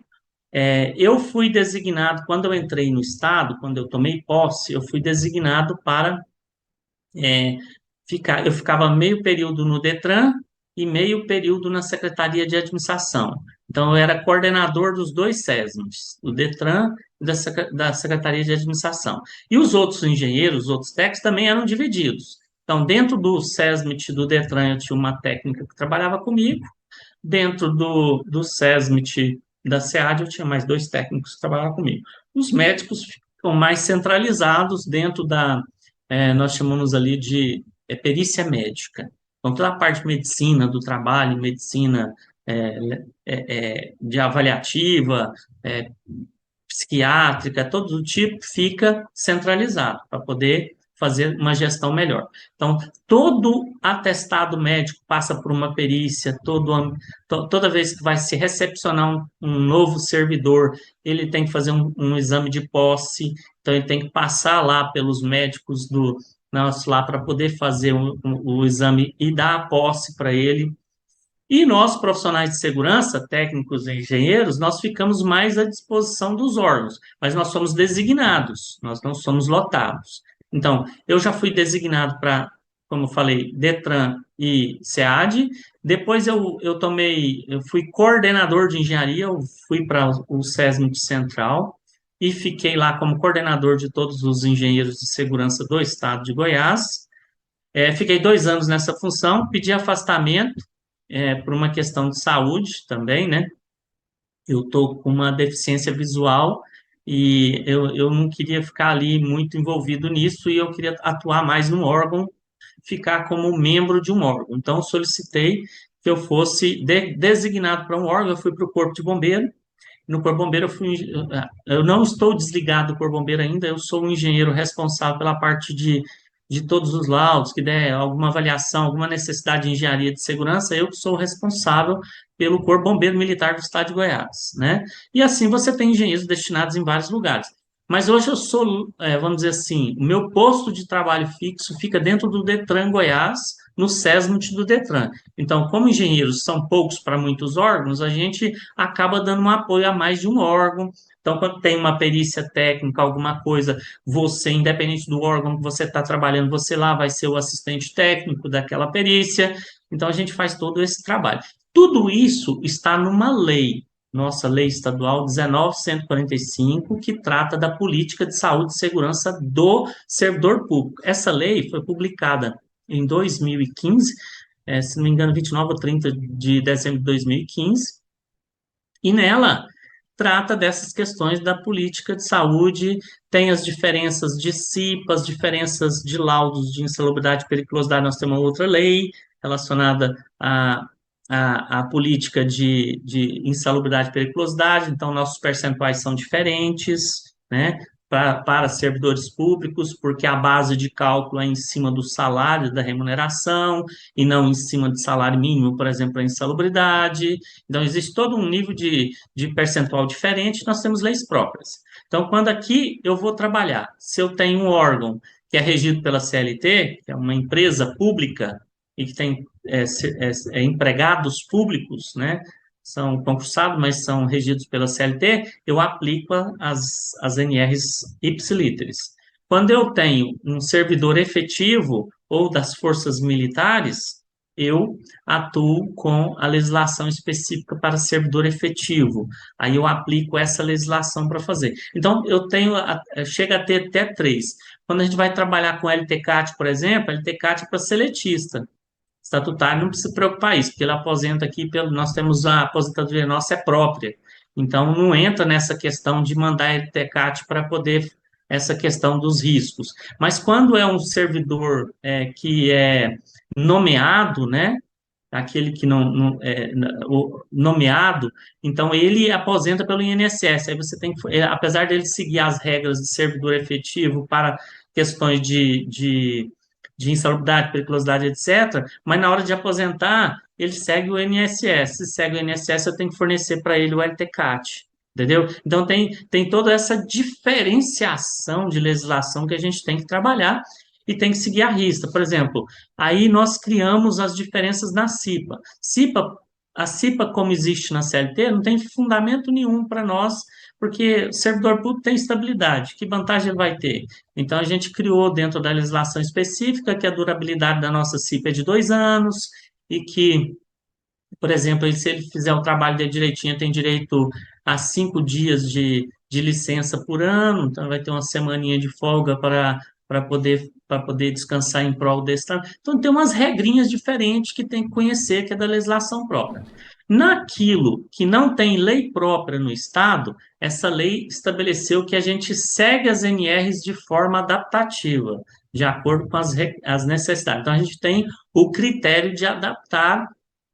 eu fui designado, quando eu entrei no Estado, quando eu tomei posse, eu fui designado para eu ficava meio período no Detran e meio período na Secretaria de Administração. Então, eu era coordenador dos dois SESMITs, do Detran e da Secretaria de Administração. E os outros engenheiros, os outros técnicos, também eram divididos. Então, dentro do SESMIT do Detran, eu tinha uma técnica que trabalhava comigo. Dentro do SESMIT da SEAD, eu tinha mais 2 técnicos que trabalhavam comigo. Os médicos ficam mais centralizados dentro nós chamamos ali de perícia médica. Então, toda a parte de medicina do trabalho, medicina de avaliativa, psiquiátrica, todo o tipo, fica centralizado para poder fazer uma gestão melhor. Então, todo atestado médico passa por uma perícia, toda vez que vai se recepcionar um novo servidor, ele tem que fazer um exame de posse, então ele tem que passar lá pelos médicos do nosso lá para poder fazer o exame e dar a posse para ele. E nós, profissionais de segurança, técnicos e engenheiros, nós ficamos mais à disposição dos órgãos, mas nós somos designados, nós não somos lotados. Então, eu já fui designado para, como eu falei, Detran e SEAD, depois eu fui coordenador de engenharia, eu fui para o SESMIT Central e fiquei lá como coordenador de todos os engenheiros de segurança do estado de Goiás. Fiquei 2 anos nessa função, pedi afastamento, por uma questão de saúde também, né? Eu estou com uma deficiência visual e eu não queria ficar ali muito envolvido nisso e eu queria atuar mais no órgão, ficar como membro de um órgão. Então, solicitei que eu fosse designado para um órgão, eu fui para o Corpo de Bombeiro. No Corpo de Bombeiro, eu não estou desligado do Corpo de Bombeiro ainda, eu sou um engenheiro responsável pela parte de todos os laudos, que der alguma avaliação, alguma necessidade de engenharia de segurança, eu que sou responsável pelo Corpo Bombeiro Militar do Estado de Goiás, né? E assim você tem engenheiros destinados em vários lugares. Mas hoje eu sou, vamos dizer assim, o meu posto de trabalho fixo fica dentro do Detran Goiás, no SESMIT do DETRAN. Então, como engenheiros são poucos para muitos órgãos, a gente acaba dando um apoio a mais de um órgão. Então, quando tem uma perícia técnica, alguma coisa, você, independente do órgão que você está trabalhando, você lá vai ser o assistente técnico daquela perícia. Então, a gente faz todo esse trabalho. Tudo isso está numa lei, nossa lei estadual 19.145, que trata da política de saúde e segurança do servidor público. Essa lei foi publicada em 2015, se não me engano, 29 ou 30 de dezembro de 2015, e nela trata dessas questões da política de saúde, tem as diferenças de CIPA, as diferenças de laudos de insalubridade e periculosidade, nós temos uma outra lei relacionada à política de insalubridade e periculosidade, então nossos percentuais são diferentes, né? Para servidores públicos, porque a base de cálculo é em cima do salário, da remuneração, e não em cima de salário mínimo, por exemplo, a insalubridade. Então, existe todo um nível de percentual diferente, nós temos leis próprias. Então, quando aqui eu vou trabalhar, se eu tenho um órgão que é regido pela CLT, que é uma empresa pública e que tem empregados públicos, né? São concursados, mas são regidos pela CLT, eu aplico as NRs ipsilíteres. Quando eu tenho um servidor efetivo ou das forças militares, eu atuo com a legislação específica para servidor efetivo. Aí eu aplico essa legislação para fazer. Então, eu tenho, chega a ter até três. Quando a gente vai trabalhar com LTCAT, por exemplo, LTCAT é para seletista. Estatutário não precisa preocupar isso, porque ele aposenta aqui, nós temos a aposentadoria nossa é própria. Então, não entra nessa questão de mandar LTCAT para poder essa questão dos riscos. Mas quando é um servidor que é nomeado, né, aquele que não é nomeado, então ele aposenta pelo INSS. Aí você tem que, apesar dele seguir as regras de servidor efetivo para questões de insalubridade, periculosidade, etc., mas na hora de aposentar, ele segue o INSS. Se segue o INSS, eu tenho que fornecer para ele o LTCAT. Entendeu? Então, tem toda essa diferenciação de legislação que a gente tem que trabalhar e tem que seguir a risca. Por exemplo, aí nós criamos as diferenças na CIPA. A CIPA, como existe na CLT, não tem fundamento nenhum para nós, porque o servidor público tem estabilidade. Que vantagem ele vai ter? Então, a gente criou dentro da legislação específica que a durabilidade da nossa CIPA é de 2 anos e que, por exemplo, se ele fizer o trabalho dele direitinho, tem direito a 5 dias de licença por ano, então vai ter uma semaninha de folga para poder descansar em prol desse trabalho. Então, tem umas regrinhas diferentes que tem que conhecer, que é da legislação própria. Naquilo que não tem lei própria no Estado, essa lei estabeleceu que a gente segue as NRs de forma adaptativa, de acordo com as necessidades. Então, a gente tem o critério de adaptar,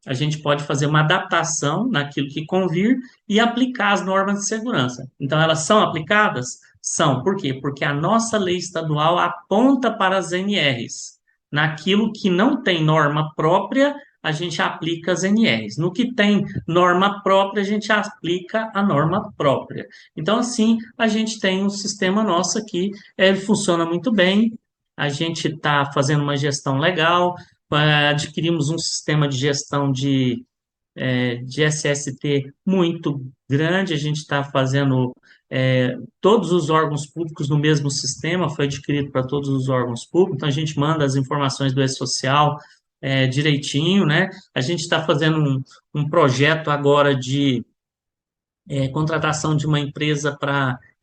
a gente pode fazer uma adaptação naquilo que convir e aplicar as normas de segurança. Então, elas são aplicadas? São. Por quê? Porque a nossa lei estadual aponta para as NRs. Naquilo que não tem norma própria, a gente aplica as NRs. No que tem norma própria, a gente aplica a norma própria. Então, assim, a gente tem um sistema nosso aqui, ele funciona muito bem, a gente está fazendo uma gestão legal, adquirimos um sistema de gestão de SST muito grande, a gente está fazendo todos os órgãos públicos no mesmo sistema, foi adquirido para todos os órgãos públicos, então a gente manda as informações do E-Social direitinho, né? A gente está fazendo um projeto agora de contratação de uma empresa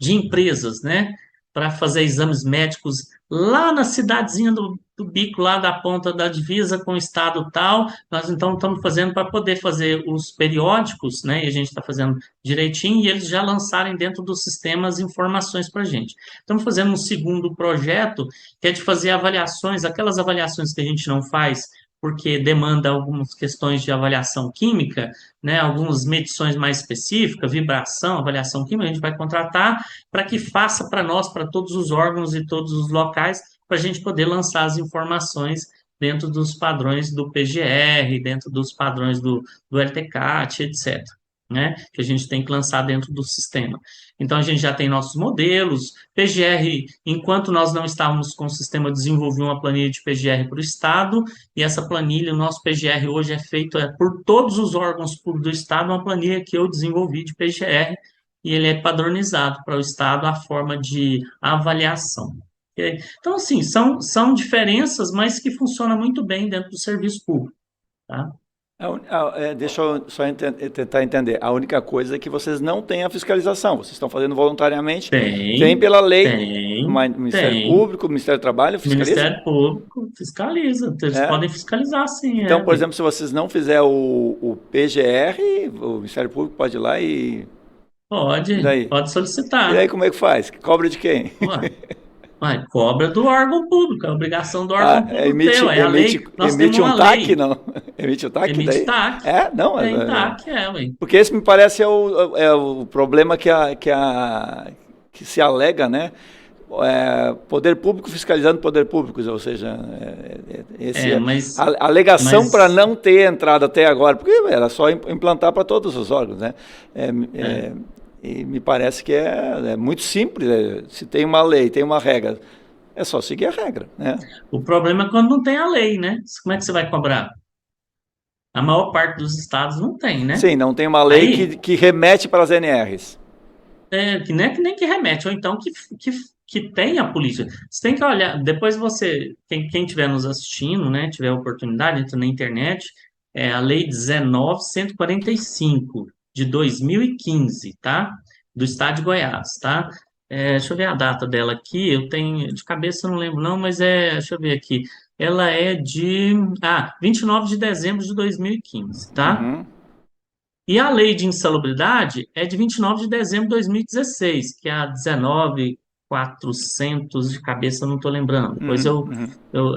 de empresas, né? Para fazer exames médicos lá na cidadezinha do bico, lá da ponta da divisa com o estado tal. Nós, então, estamos fazendo para poder fazer os periódicos, né? E a gente está fazendo direitinho, e eles já lançarem dentro dos sistemas informações para a gente. Estamos fazendo um segundo projeto, que é de fazer avaliações, aquelas avaliações que a gente não faz porque demanda algumas questões de avaliação química, né, algumas medições mais específicas, vibração, avaliação química, a gente vai contratar para que faça para nós, para todos os órgãos e todos os locais, para a gente poder lançar as informações dentro dos padrões do PGR, dentro dos padrões do LTCAT, etc. né, que a gente tem que lançar dentro do sistema. Então, a gente já tem nossos modelos, PGR, enquanto nós não estávamos com o sistema, desenvolveu uma planilha de PGR para o Estado, e essa planilha, o nosso PGR hoje é feito por todos os órgãos públicos do Estado, uma planilha que eu desenvolvi de PGR, e ele é padronizado para o Estado a forma de avaliação. Ok? Então, assim, são diferenças, mas que funcionam muito bem dentro do serviço público, tá? Deixa eu só tentar entender. A única coisa é que vocês não têm a fiscalização. Vocês estão fazendo voluntariamente. Tem pela lei, Ministério tem. Público, Ministério do Trabalho, O fiscaliza? Ministério Público fiscaliza. Eles podem fiscalizar, sim. Então, por exemplo, se vocês não fizerem o PGR, o Ministério Público pode ir lá e... Pode solicitar. E aí como é que faz? Cobra de quem? Cobra do órgão público, é obrigação do órgão público teu, é a lei. Nós emite temos um uma TAC, lei. não? Emite o TAC Emite daí? TAC. Não. Tem TAC, ué. Porque esse me parece o problema que se alega, né? Poder público fiscalizando poder público, ou seja, a alegação para não ter entrado até agora, porque era só implantar para todos os órgãos, né? E me parece que é muito simples, se tem uma lei, tem uma regra, é só seguir a regra, né? O problema é quando não tem a lei, né? Como é que você vai cobrar? A maior parte dos estados não tem, né? Sim, não tem uma lei que remete para as NRs. Que nem que remete, ou então que tenha a política. Você tem que olhar, depois quem estiver nos assistindo, né, tiver oportunidade, entra na internet, a Lei 19.145, de 2015, tá? Do Estado de Goiás, tá? Deixa eu ver a data dela aqui, eu tenho, de cabeça eu não lembro não, mas deixa eu ver aqui. Ela é de 29 de dezembro de 2015, tá? Uhum. E a lei de insalubridade é de 29 de dezembro de 2016, que é a 19.400, de cabeça eu não estou lembrando. Depois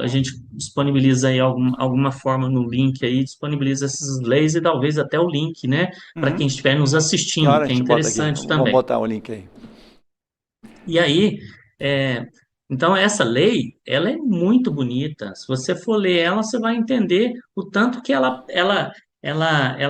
a gente disponibiliza aí alguma forma no link aí, disponibiliza essas leis e talvez até o link, né? Para quem estiver nos assistindo, que é interessante também. Vamos botar o link aí. E aí, então essa lei, ela é muito bonita. Se você for ler ela, você vai entender o tanto que ela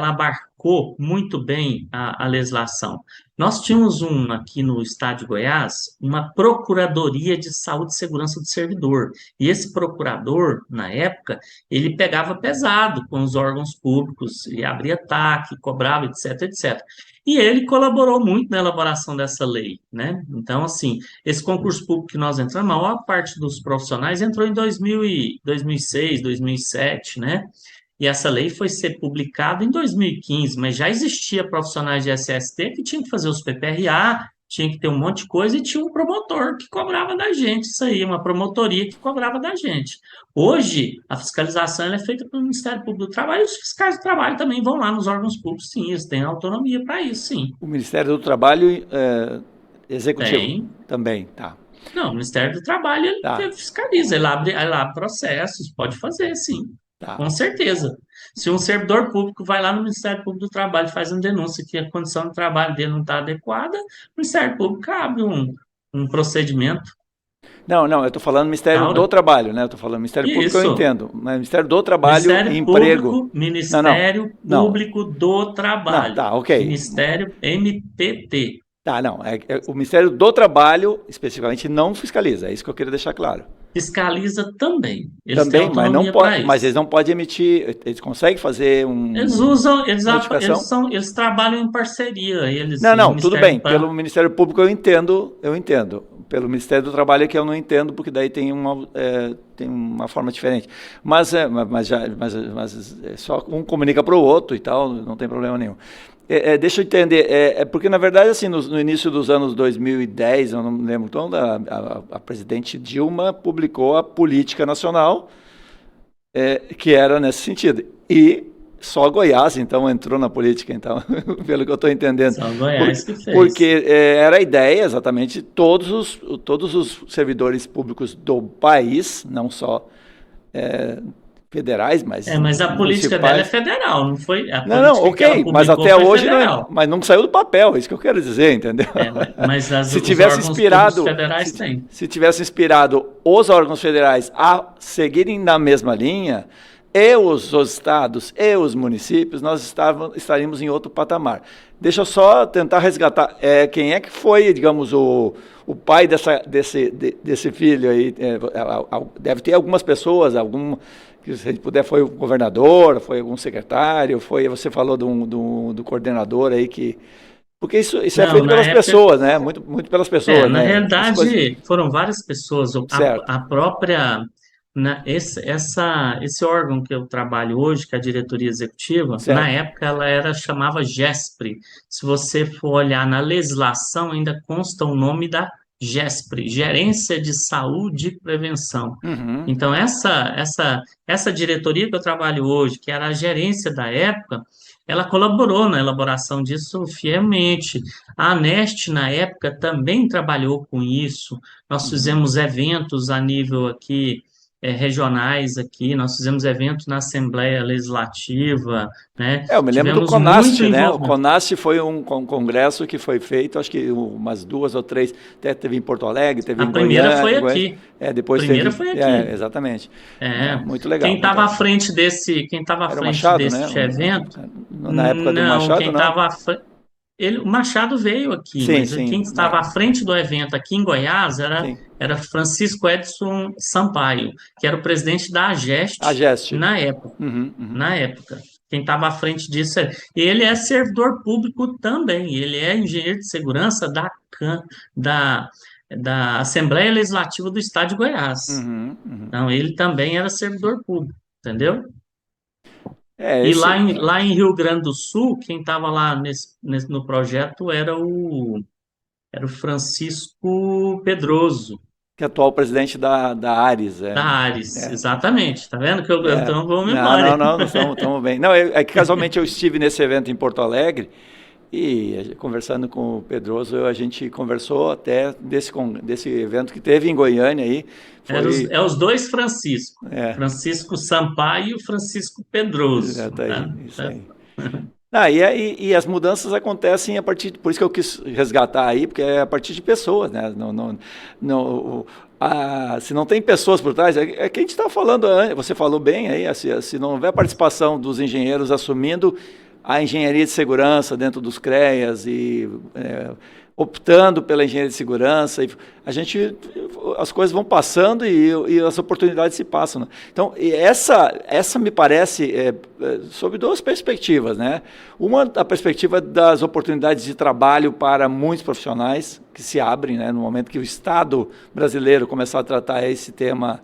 abarcou muito bem a legislação. Nós tínhamos aqui no estado de Goiás, uma Procuradoria de Saúde e Segurança do Servidor. E esse procurador, na época, ele pegava pesado com os órgãos públicos e abria TAC, cobrava, etc, etc. E ele colaborou muito na elaboração dessa lei, né? Então, assim, esse concurso público que nós entramos, a maior parte dos profissionais entrou em 2006, 2007, né? E essa lei foi ser publicada em 2015, mas já existia profissionais de SST que tinham que fazer os PPRA, tinha que ter um monte de coisa e tinha um promotor que cobrava da gente isso aí, uma promotoria que cobrava da gente. Hoje, a fiscalização ela é feita pelo Ministério Público do Trabalho e os fiscais do trabalho também vão lá nos órgãos públicos, sim, eles têm autonomia para isso, sim. O Ministério do Trabalho Executivo também, tá. Não, o Ministério do Trabalho ele fiscaliza, ele abre processos, pode fazer, sim. Com certeza. Se um servidor público vai lá no Ministério Público do Trabalho e faz uma denúncia que a condição de trabalho dele não está adequada, o Ministério Público abre um procedimento. Não, eu estou falando Ministério do Trabalho, né? Eu estou falando Ministério Público, eu entendo. Mas Ministério do Trabalho e Emprego. Ministério Público do Trabalho. Ok. Ministério MPT. O Ministério do Trabalho, especificamente, não fiscaliza. É isso que eu queria deixar claro. Fiscaliza também. Eles têm autonomia para isso. Mas eles não podem emitir, eles conseguem fazer eles trabalham em parceria. Tudo bem. Pelo Ministério Público eu entendo. Pelo Ministério do Trabalho é que eu não entendo, porque daí tem uma forma diferente. Mas só um comunica para o outro e tal, não tem problema nenhum. Deixa eu entender, porque na verdade assim, no início dos anos 2010, eu não me lembro, então, a presidente Dilma publicou a Política Nacional, que era nesse sentido. E só Goiás, então, entrou na política, então, pelo que eu estou entendendo. Só Goiás que fez. Porque era a ideia, exatamente, todos os servidores públicos do país, não só federais, mas a política dela é federal, não foi? Ok, mas até hoje não saiu do papel, é isso que eu quero dizer, entendeu? Mas se tivesse inspirado, federais se tivesse inspirado os órgãos federais a seguirem na mesma linha, e os estados e os municípios, nós estaríamos em outro patamar. Deixa eu só tentar resgatar. Quem é que foi, digamos, o pai desse filho aí? Deve ter algumas pessoas, que se a gente puder, foi o governador, foi algum secretário, você falou do coordenador aí que... Porque isso é Não, feito na pelas época, pessoas, né? Muito, muito pelas pessoas, na né? As coisas... realidade, foram várias pessoas. Certo, A própria, esse órgão que eu trabalho hoje, que é a diretoria executiva, na certo. época ela chamava GESPRE. Se você for olhar na legislação, ainda consta o nome da GESPRE, Gerência de Saúde e Prevenção. Uhum. Então, essa diretoria que eu trabalho hoje, que era a gerência da época, ela colaborou na elaboração disso fielmente. A Anest, na época, também trabalhou com isso. Nós Uhum. fizemos eventos a nível aqui, regionais aqui, nós fizemos eventos na Assembleia Legislativa, né? Eu me lembro do Tivemos muito CONAST, né? O envolvimento. CONAST foi um congresso que foi feito, acho que umas 2 ou 3, até teve em Porto Alegre, teve A em primeira Goiânia, foi aqui. depois Primeira teve, foi aqui. exatamente. É. Muito legal, muito legal. Quem estava à Era o frente Machado, né? desse evento, Na época do não, quem Machado, não? estava o Machado veio aqui, Sim, mas sim, quem estava à frente do evento aqui em Goiás sim. era Francisco Edson Sampaio, que era o presidente da A AGEST Geste. na época. Uhum, uhum. Na época. Quem estava à frente disso ele é servidor público também, ele é engenheiro de segurança da, da Assembleia Legislativa do Estado de Goiás. Uhum, uhum. Então, ele também era servidor público, entendeu? É, E esse, lá em Rio Grande do Sul, quem estava lá no projeto era o Francisco Pedroso, que é atual presidente da Ares, da Ares, é, exatamente. Tá vendo que eu tenho uma boa Não, memória? não, nós estamos bem. Não, é que casualmente eu estive nesse evento em Porto Alegre e conversando com o Pedroso, a gente conversou até desse evento que teve em Goiânia aí, foi, É os dois Francisco, é, Francisco Sampaio e o Francisco Pedroso, tá aí, tá? isso aí. E as mudanças acontecem a partir, por isso que eu quis resgatar aí, porque é a partir de pessoas, né? Não, se não tem pessoas por trás, é que a gente está falando, você falou bem aí, se não houver participação dos engenheiros assumindo a engenharia de segurança dentro dos CREAs e optando pela engenharia de segurança, as coisas vão passando e as oportunidades se passam, né? Então, essa me parece sob 2 perspectivas, né? Uma, a perspectiva das oportunidades de trabalho para muitos profissionais que se abrem, né, no momento que o Estado brasileiro começar a tratar esse tema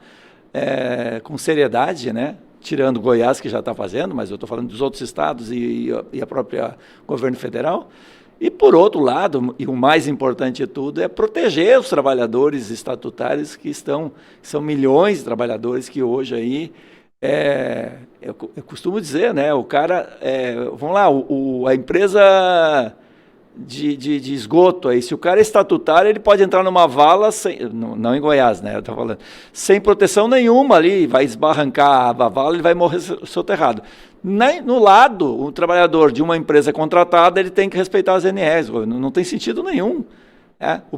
com seriedade, né? Tirando Goiás, que já está fazendo, mas eu estou falando dos outros estados e a própria governo federal. E, por outro lado, e o mais importante de tudo, é proteger os trabalhadores estatutários são milhões de trabalhadores que hoje aí, eu costumo dizer, né, o cara, vamos lá, a empresa de esgoto aí, se o cara é estatutário, ele pode entrar numa vala, não em Goiás, né, eu tô falando, sem proteção nenhuma ali, vai esbarrancar a vala, ele vai morrer soterrado. No lado, o trabalhador de uma empresa contratada, ele tem que respeitar as NRs, não tem sentido nenhum.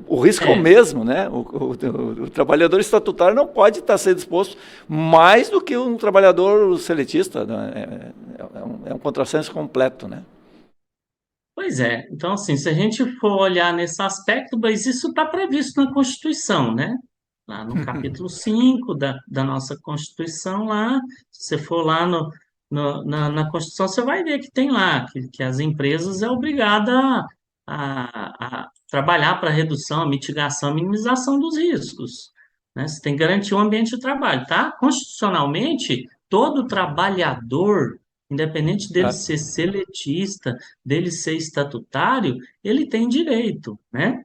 O risco é o mesmo, né? O trabalhador estatutário não pode estar sendo exposto mais do que um trabalhador seletista, né? É um contrassenso completo, né? Pois é. Então, assim, se a gente for olhar nesse aspecto, mas isso está previsto na Constituição, né? Lá no capítulo 5 da nossa Constituição, lá, se você for lá na Constituição, você vai ver que tem lá que as empresas é obrigada a trabalhar para a redução, a mitigação, a minimização dos riscos, né? Você tem que garantir um ambiente de trabalho, tá? Constitucionalmente, todo trabalhador, independente dele Tá? ser seletista, dele ser estatutário, ele tem direito, né?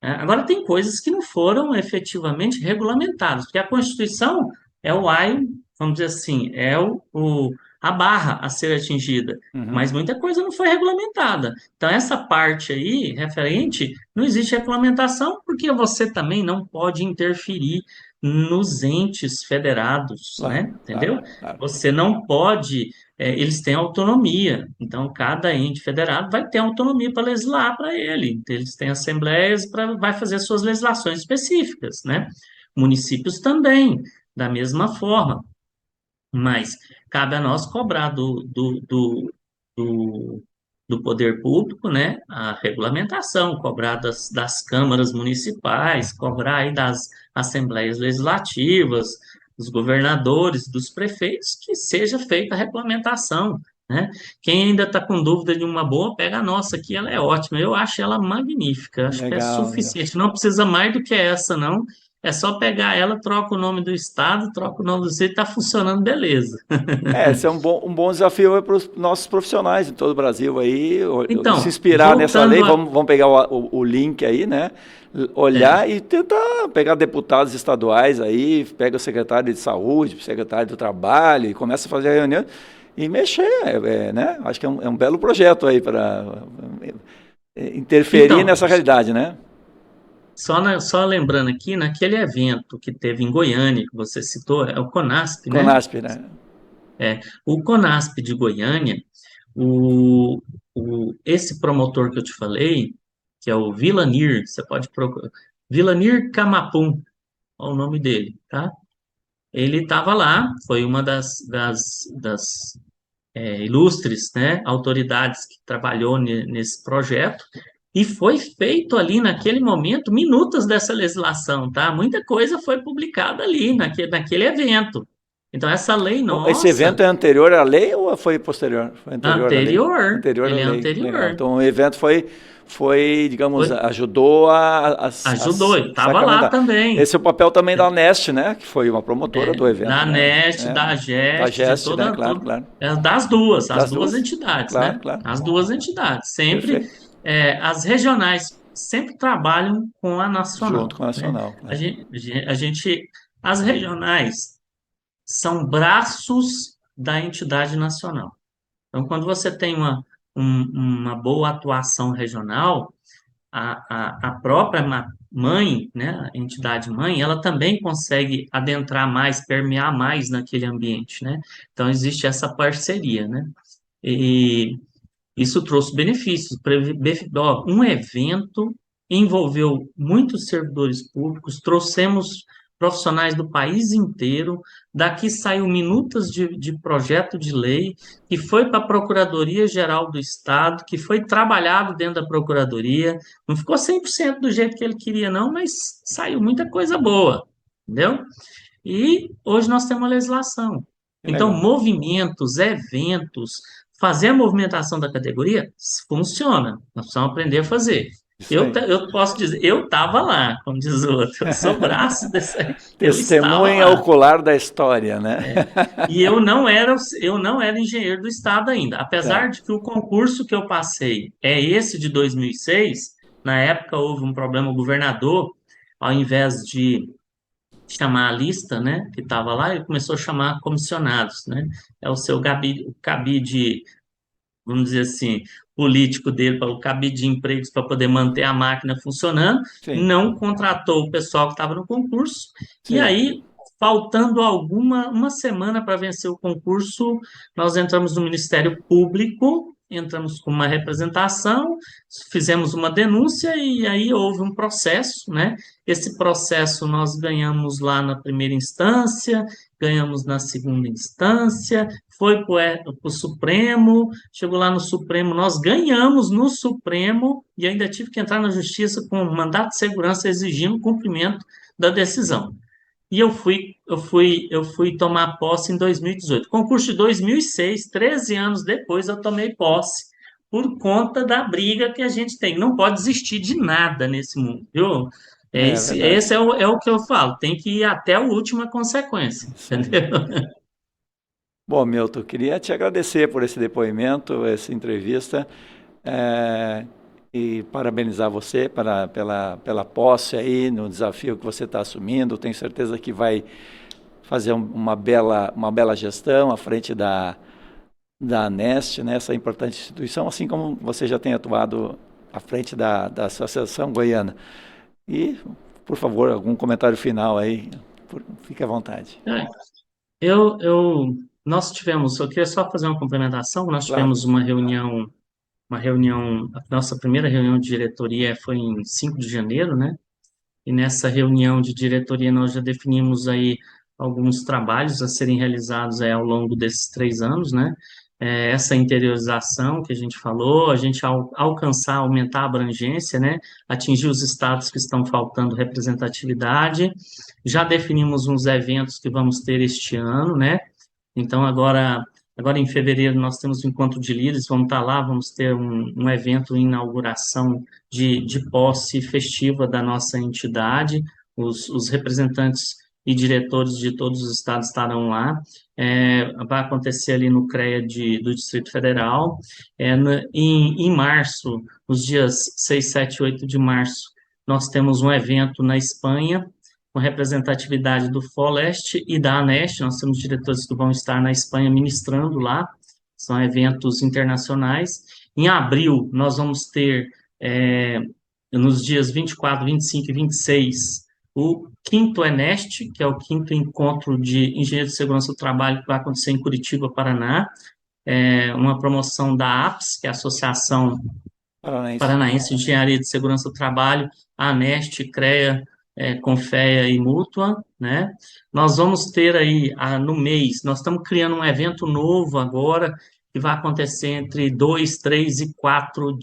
Agora, tem coisas que não foram efetivamente regulamentadas, porque a Constituição é o aio, vamos dizer assim, a barra a ser atingida, Uhum. mas muita coisa não foi regulamentada. Então, essa parte aí, referente, não existe regulamentação, porque você também não pode interferir nos entes federados, Claro, né? claro, Entendeu? claro. Você não pode eles têm autonomia, então cada ente federado vai ter autonomia para legislar para ele. Eles têm assembleias para vai fazer suas legislações específicas, né? Municípios também, da mesma forma. Mas cabe a nós cobrar do, do poder público, né, a regulamentação, cobrar das câmaras municipais, cobrar aí das assembleias legislativas, dos governadores, dos prefeitos, que seja feita a regulamentação, né? Quem ainda está com dúvida de uma boa, pega a nossa aqui, ela é ótima. Eu acho ela magnífica, acho que é Legal, legal. suficiente. Não precisa mais do que essa, não. É só pegar ela, troca o nome do estado, troca o nome do sítio, está funcionando, beleza. Esse é um bom desafio para os nossos profissionais em todo o Brasil aí, se Então, inspirar nessa lei, voltando a. vamos pegar o link aí, né? É, Olhar e tentar pegar deputados estaduais aí, pega o secretário de saúde, o secretário do trabalho e começa a fazer a reunião e mexer, né? Acho que é um belo projeto aí para interferir então, nessa realidade, né? só lembrando aqui, naquele evento que teve em Goiânia, que você citou, é o CONASP, né? Conasp, né? O CONASP de Goiânia, o, esse promotor que eu te falei, que é o Vilanir, você pode procurar, Vilanir Camapum, é o nome dele, tá? Ele estava lá, foi uma das ilustres, né, autoridades que trabalhou nesse projeto, e foi feito ali naquele momento minutas dessa legislação, tá? Muita coisa foi publicada ali naquele evento. Então, essa lei Esse nossa, evento é anterior à lei ou foi posterior? Foi anterior à lei? anterior, Anterior à ele é lei, legal. anterior, Então o evento digamos, foi, ajudou a ajudou, ele estava lá sacramentar. também. Esse é o papel também da Nest, né? Que foi uma promotora do evento, Da né? NEST, É, da da GEST, de Gest, né? toda, Claro, claro. das duas, as Das duas duas? entidades, Claro, né? claro. As duas entidades. Sempre, Perfeito. as regionais sempre trabalham com a Junto nacional, com a né? Nacional, A claro. gente, a gente, as regionais são braços da entidade nacional. Então, quando você tem uma boa atuação regional, a própria mãe, né, a entidade mãe, ela também consegue adentrar mais, permear mais naquele ambiente, né? Então, existe essa parceria, né? E isso trouxe benefícios. Ó, um evento envolveu muitos servidores públicos, trouxemos profissionais do país inteiro, daqui saiu minutas de projeto de lei, que foi para a Procuradoria-Geral do Estado, que foi trabalhado dentro da Procuradoria, não ficou 100% do jeito que ele queria, não, mas saiu muita coisa boa, entendeu? E hoje nós temos uma legislação. Que Então, legal. movimentos, eventos, fazer a movimentação da categoria funciona. Nós precisamos aprender a fazer. Isso Eu, aí. eu posso dizer, eu estava lá, como diz o outro, eu sou braço desse, eu estava Testemunha lá. ocular da história, né? E eu não era engenheiro do estado ainda. Tá. Apesar de que o concurso que eu passei é esse de 2006, na época houve um problema, o governador, ao invés de chamar a lista, né, que estava lá, ele começou a chamar comissionados, né, é o seu cabide, vamos dizer assim, político dele, para o cabide de empregos para poder manter a máquina funcionando, Sim, não contratou o pessoal que estava no concurso, e sim. aí, faltando uma semana para vencer o concurso, nós entramos no Ministério Público, entramos com uma representação, fizemos uma denúncia e aí houve um processo, né? Esse processo nós ganhamos lá na primeira instância, ganhamos na segunda instância, foi para o Supremo, chegou lá no Supremo, nós ganhamos no Supremo e ainda tive que entrar na Justiça com um mandato de segurança exigindo o cumprimento da decisão. E eu fui tomar posse em 2018. Concurso de 2006, 13 anos depois eu tomei posse por conta da briga que a gente tem. Não pode desistir de nada nesse mundo, viu? É verdade. Esse é o que eu falo, tem que ir até a última consequência, Isso aí. entendeu? Bom, Milton, queria te agradecer por esse depoimento, essa entrevista, eh, e parabenizar você pela posse aí, no desafio que você está assumindo. Tenho certeza que vai fazer uma bela gestão à frente da ANEST, né, essa importante instituição, assim como você já tem atuado à frente da Associação Goiana. E, por favor, algum comentário final aí, fique à vontade. É, nós tivemos, eu queria só fazer uma complementação, nós Claro, tivemos uma reunião, a nossa primeira reunião de diretoria foi em 5 de janeiro, né? E nessa reunião de diretoria nós já definimos aí alguns trabalhos a serem realizados ao longo desses 3 anos, né? Essa interiorização que a gente falou, a gente alcançar, aumentar a abrangência, né? Atingir os estados que estão faltando representatividade. Já definimos uns eventos que vamos ter este ano, né? Então, agora em fevereiro nós temos o encontro de líderes, vamos estar lá, vamos ter um evento de inauguração de posse festiva da nossa entidade, os representantes e diretores de todos os estados estarão lá. Vai acontecer ali no CREA do Distrito Federal. Em março, nos dias 6, 7 e 8 de março, nós temos um evento na Espanha, com representatividade do FOLEST e da ANEST. Nós temos diretores que vão estar na Espanha ministrando lá, são eventos internacionais. Em abril, nós vamos ter, nos dias 24, 25 e 26, o quinto ENEST, que é o quinto encontro de engenheiros de segurança do trabalho, que vai acontecer em Curitiba, Paraná, uma promoção da APS, que é a Associação Paranaense de Engenharia de Segurança do Trabalho, a ANEST, CREA, Confea e Mútua, né? Nós vamos ter aí, no mês, nós estamos criando um evento novo agora, que vai acontecer entre 2, 3 e 4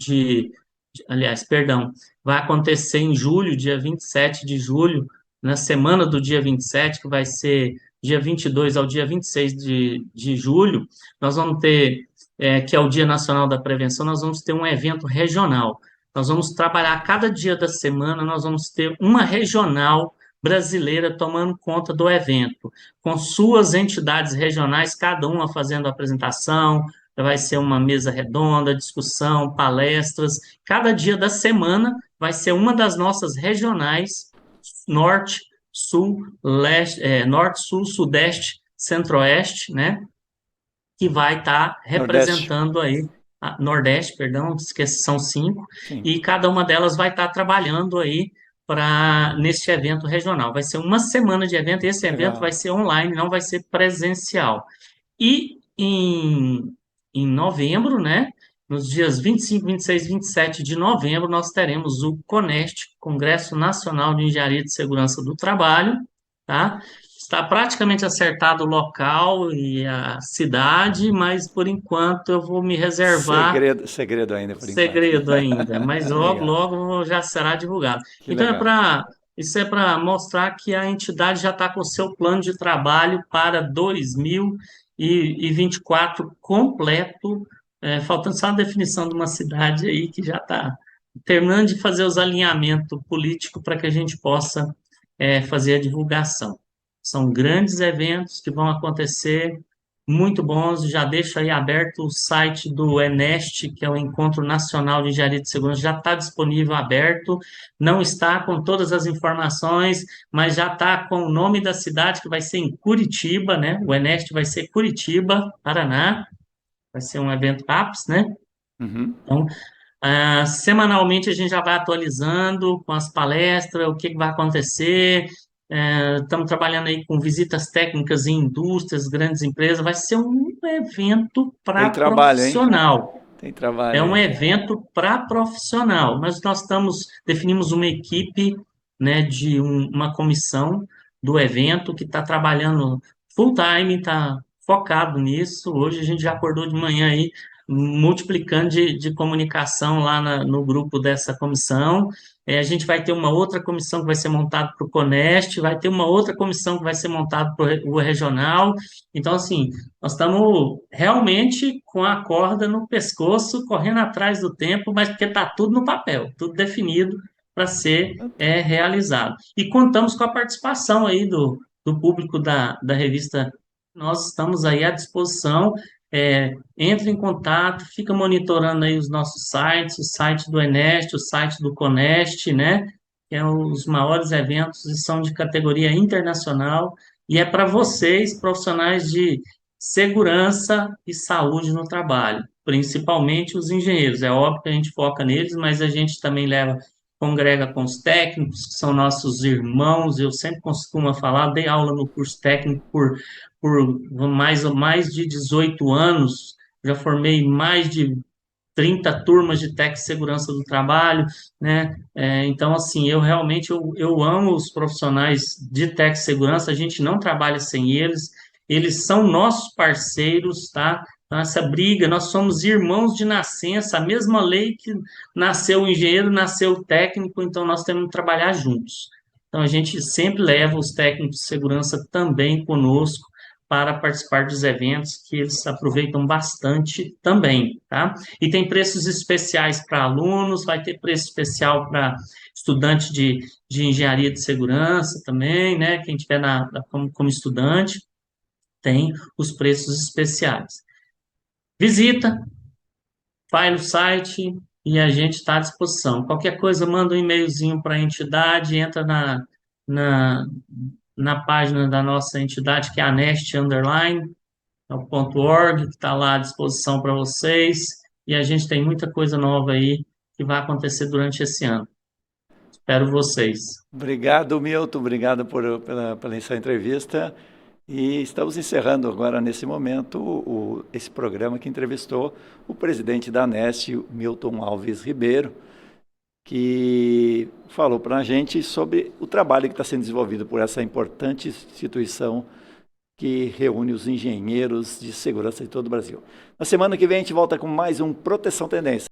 aliás, perdão, vai acontecer em julho, dia 27 de julho, na semana do dia 27, que vai ser dia 22 ao dia 26 de julho, nós vamos ter, que é o Dia Nacional da Prevenção, nós vamos ter um evento regional. Nós vamos trabalhar cada dia da semana, nós vamos ter uma regional brasileira tomando conta do evento, com suas entidades regionais, cada uma fazendo a apresentação, vai ser uma mesa redonda, discussão, palestras. Cada dia da semana vai ser uma das nossas regionais, norte, sul, leste, norte, sul, sudeste, centro-oeste, né? Que vai estar representando aí, Nordeste, perdão, esqueci, são 5, Sim. E cada uma delas vai estar trabalhando aí nesse evento regional. Vai ser uma semana de evento, esse evento vai ser online, não vai ser presencial. E em novembro, né, nos dias 25, 26 e 27 de novembro, nós teremos o CONEST, Congresso Nacional de Engenharia de Segurança do Trabalho, tá? Está praticamente acertado o local e a cidade, mas por enquanto eu vou me reservar. Segredo ainda, por enquanto. Segredo ainda, mas logo já será divulgado. Então isso é para mostrar que a entidade já está com o seu plano de trabalho para 2024 completo, faltando só a definição de uma cidade aí que já está terminando de fazer os alinhamentos políticos para que a gente possa fazer a divulgação. São grandes eventos que vão acontecer, muito bons. Já deixo aí aberto o site do ENEST, que é o Encontro Nacional de Engenharia de Segurança, já está disponível, aberto. Não está com todas as informações, mas já está com o nome da cidade, que vai ser em Curitiba, né? O ENEST vai ser Curitiba, Paraná. Vai ser um evento APS, né? Uhum. Então, semanalmente a gente já vai atualizando com as palestras, o que vai acontecer. Estamos trabalhando aí com visitas técnicas em indústrias, grandes empresas. Vai ser um evento para profissional. Tem trabalho. É um evento para profissional. Mas nós definimos uma equipe, né, de uma comissão do evento que está trabalhando full time, está focado nisso. Hoje a gente já acordou de manhã aí multiplicando de comunicação lá no grupo dessa comissão. A gente vai ter uma outra comissão que vai ser montada para o CONEST, vai ter uma outra comissão que vai ser montada para o regional. Então, assim, nós estamos realmente com a corda no pescoço, correndo atrás do tempo, mas porque está tudo no papel, tudo definido para ser realizado. E contamos com a participação aí do público da revista. Nós estamos aí à disposição. Entre em contato, fica monitorando aí os nossos sites, o site do ENEST, o site do CONEST, né? Que é os maiores eventos e são de categoria internacional, e é para vocês, profissionais de segurança e saúde no trabalho, principalmente os engenheiros. É óbvio que a gente foca neles, mas a gente também congrega com os técnicos, que são nossos irmãos. Eu sempre costumo falar, dei aula no curso técnico por mais de 18 anos, já formei mais de 30 turmas de Tec Segurança do Trabalho, né? Então, assim, eu realmente eu amo os profissionais de Tec Segurança, a gente não trabalha sem eles são nossos parceiros, tá? Então, essa briga, nós somos irmãos de nascença, a mesma lei que nasceu o engenheiro, nasceu o técnico, então nós temos que trabalhar juntos. Então, a gente sempre leva os técnicos de segurança também conosco para participar dos eventos, que eles aproveitam bastante também, tá? E tem preços especiais para alunos, vai ter preço especial para estudante de engenharia de segurança também, né? Quem tiver como estudante, tem os preços especiais. Visita, vai no site e a gente está à disposição. Qualquer coisa, manda um e-mailzinho para a entidade, entra na, na página da nossa entidade, que é a Nest Underline, é o .org, que está lá à disposição para vocês, e a gente tem muita coisa nova aí que vai acontecer durante esse ano. Espero vocês. Obrigado, Milton, obrigado pela essa entrevista. E estamos encerrando agora, nesse momento, esse programa que entrevistou o presidente da ANEST, Milton Alves Ribeiro, que falou para a gente sobre o trabalho que está sendo desenvolvido por essa importante instituição que reúne os engenheiros de segurança de todo o Brasil. Na semana que vem a gente volta com mais um Proteção Tendência.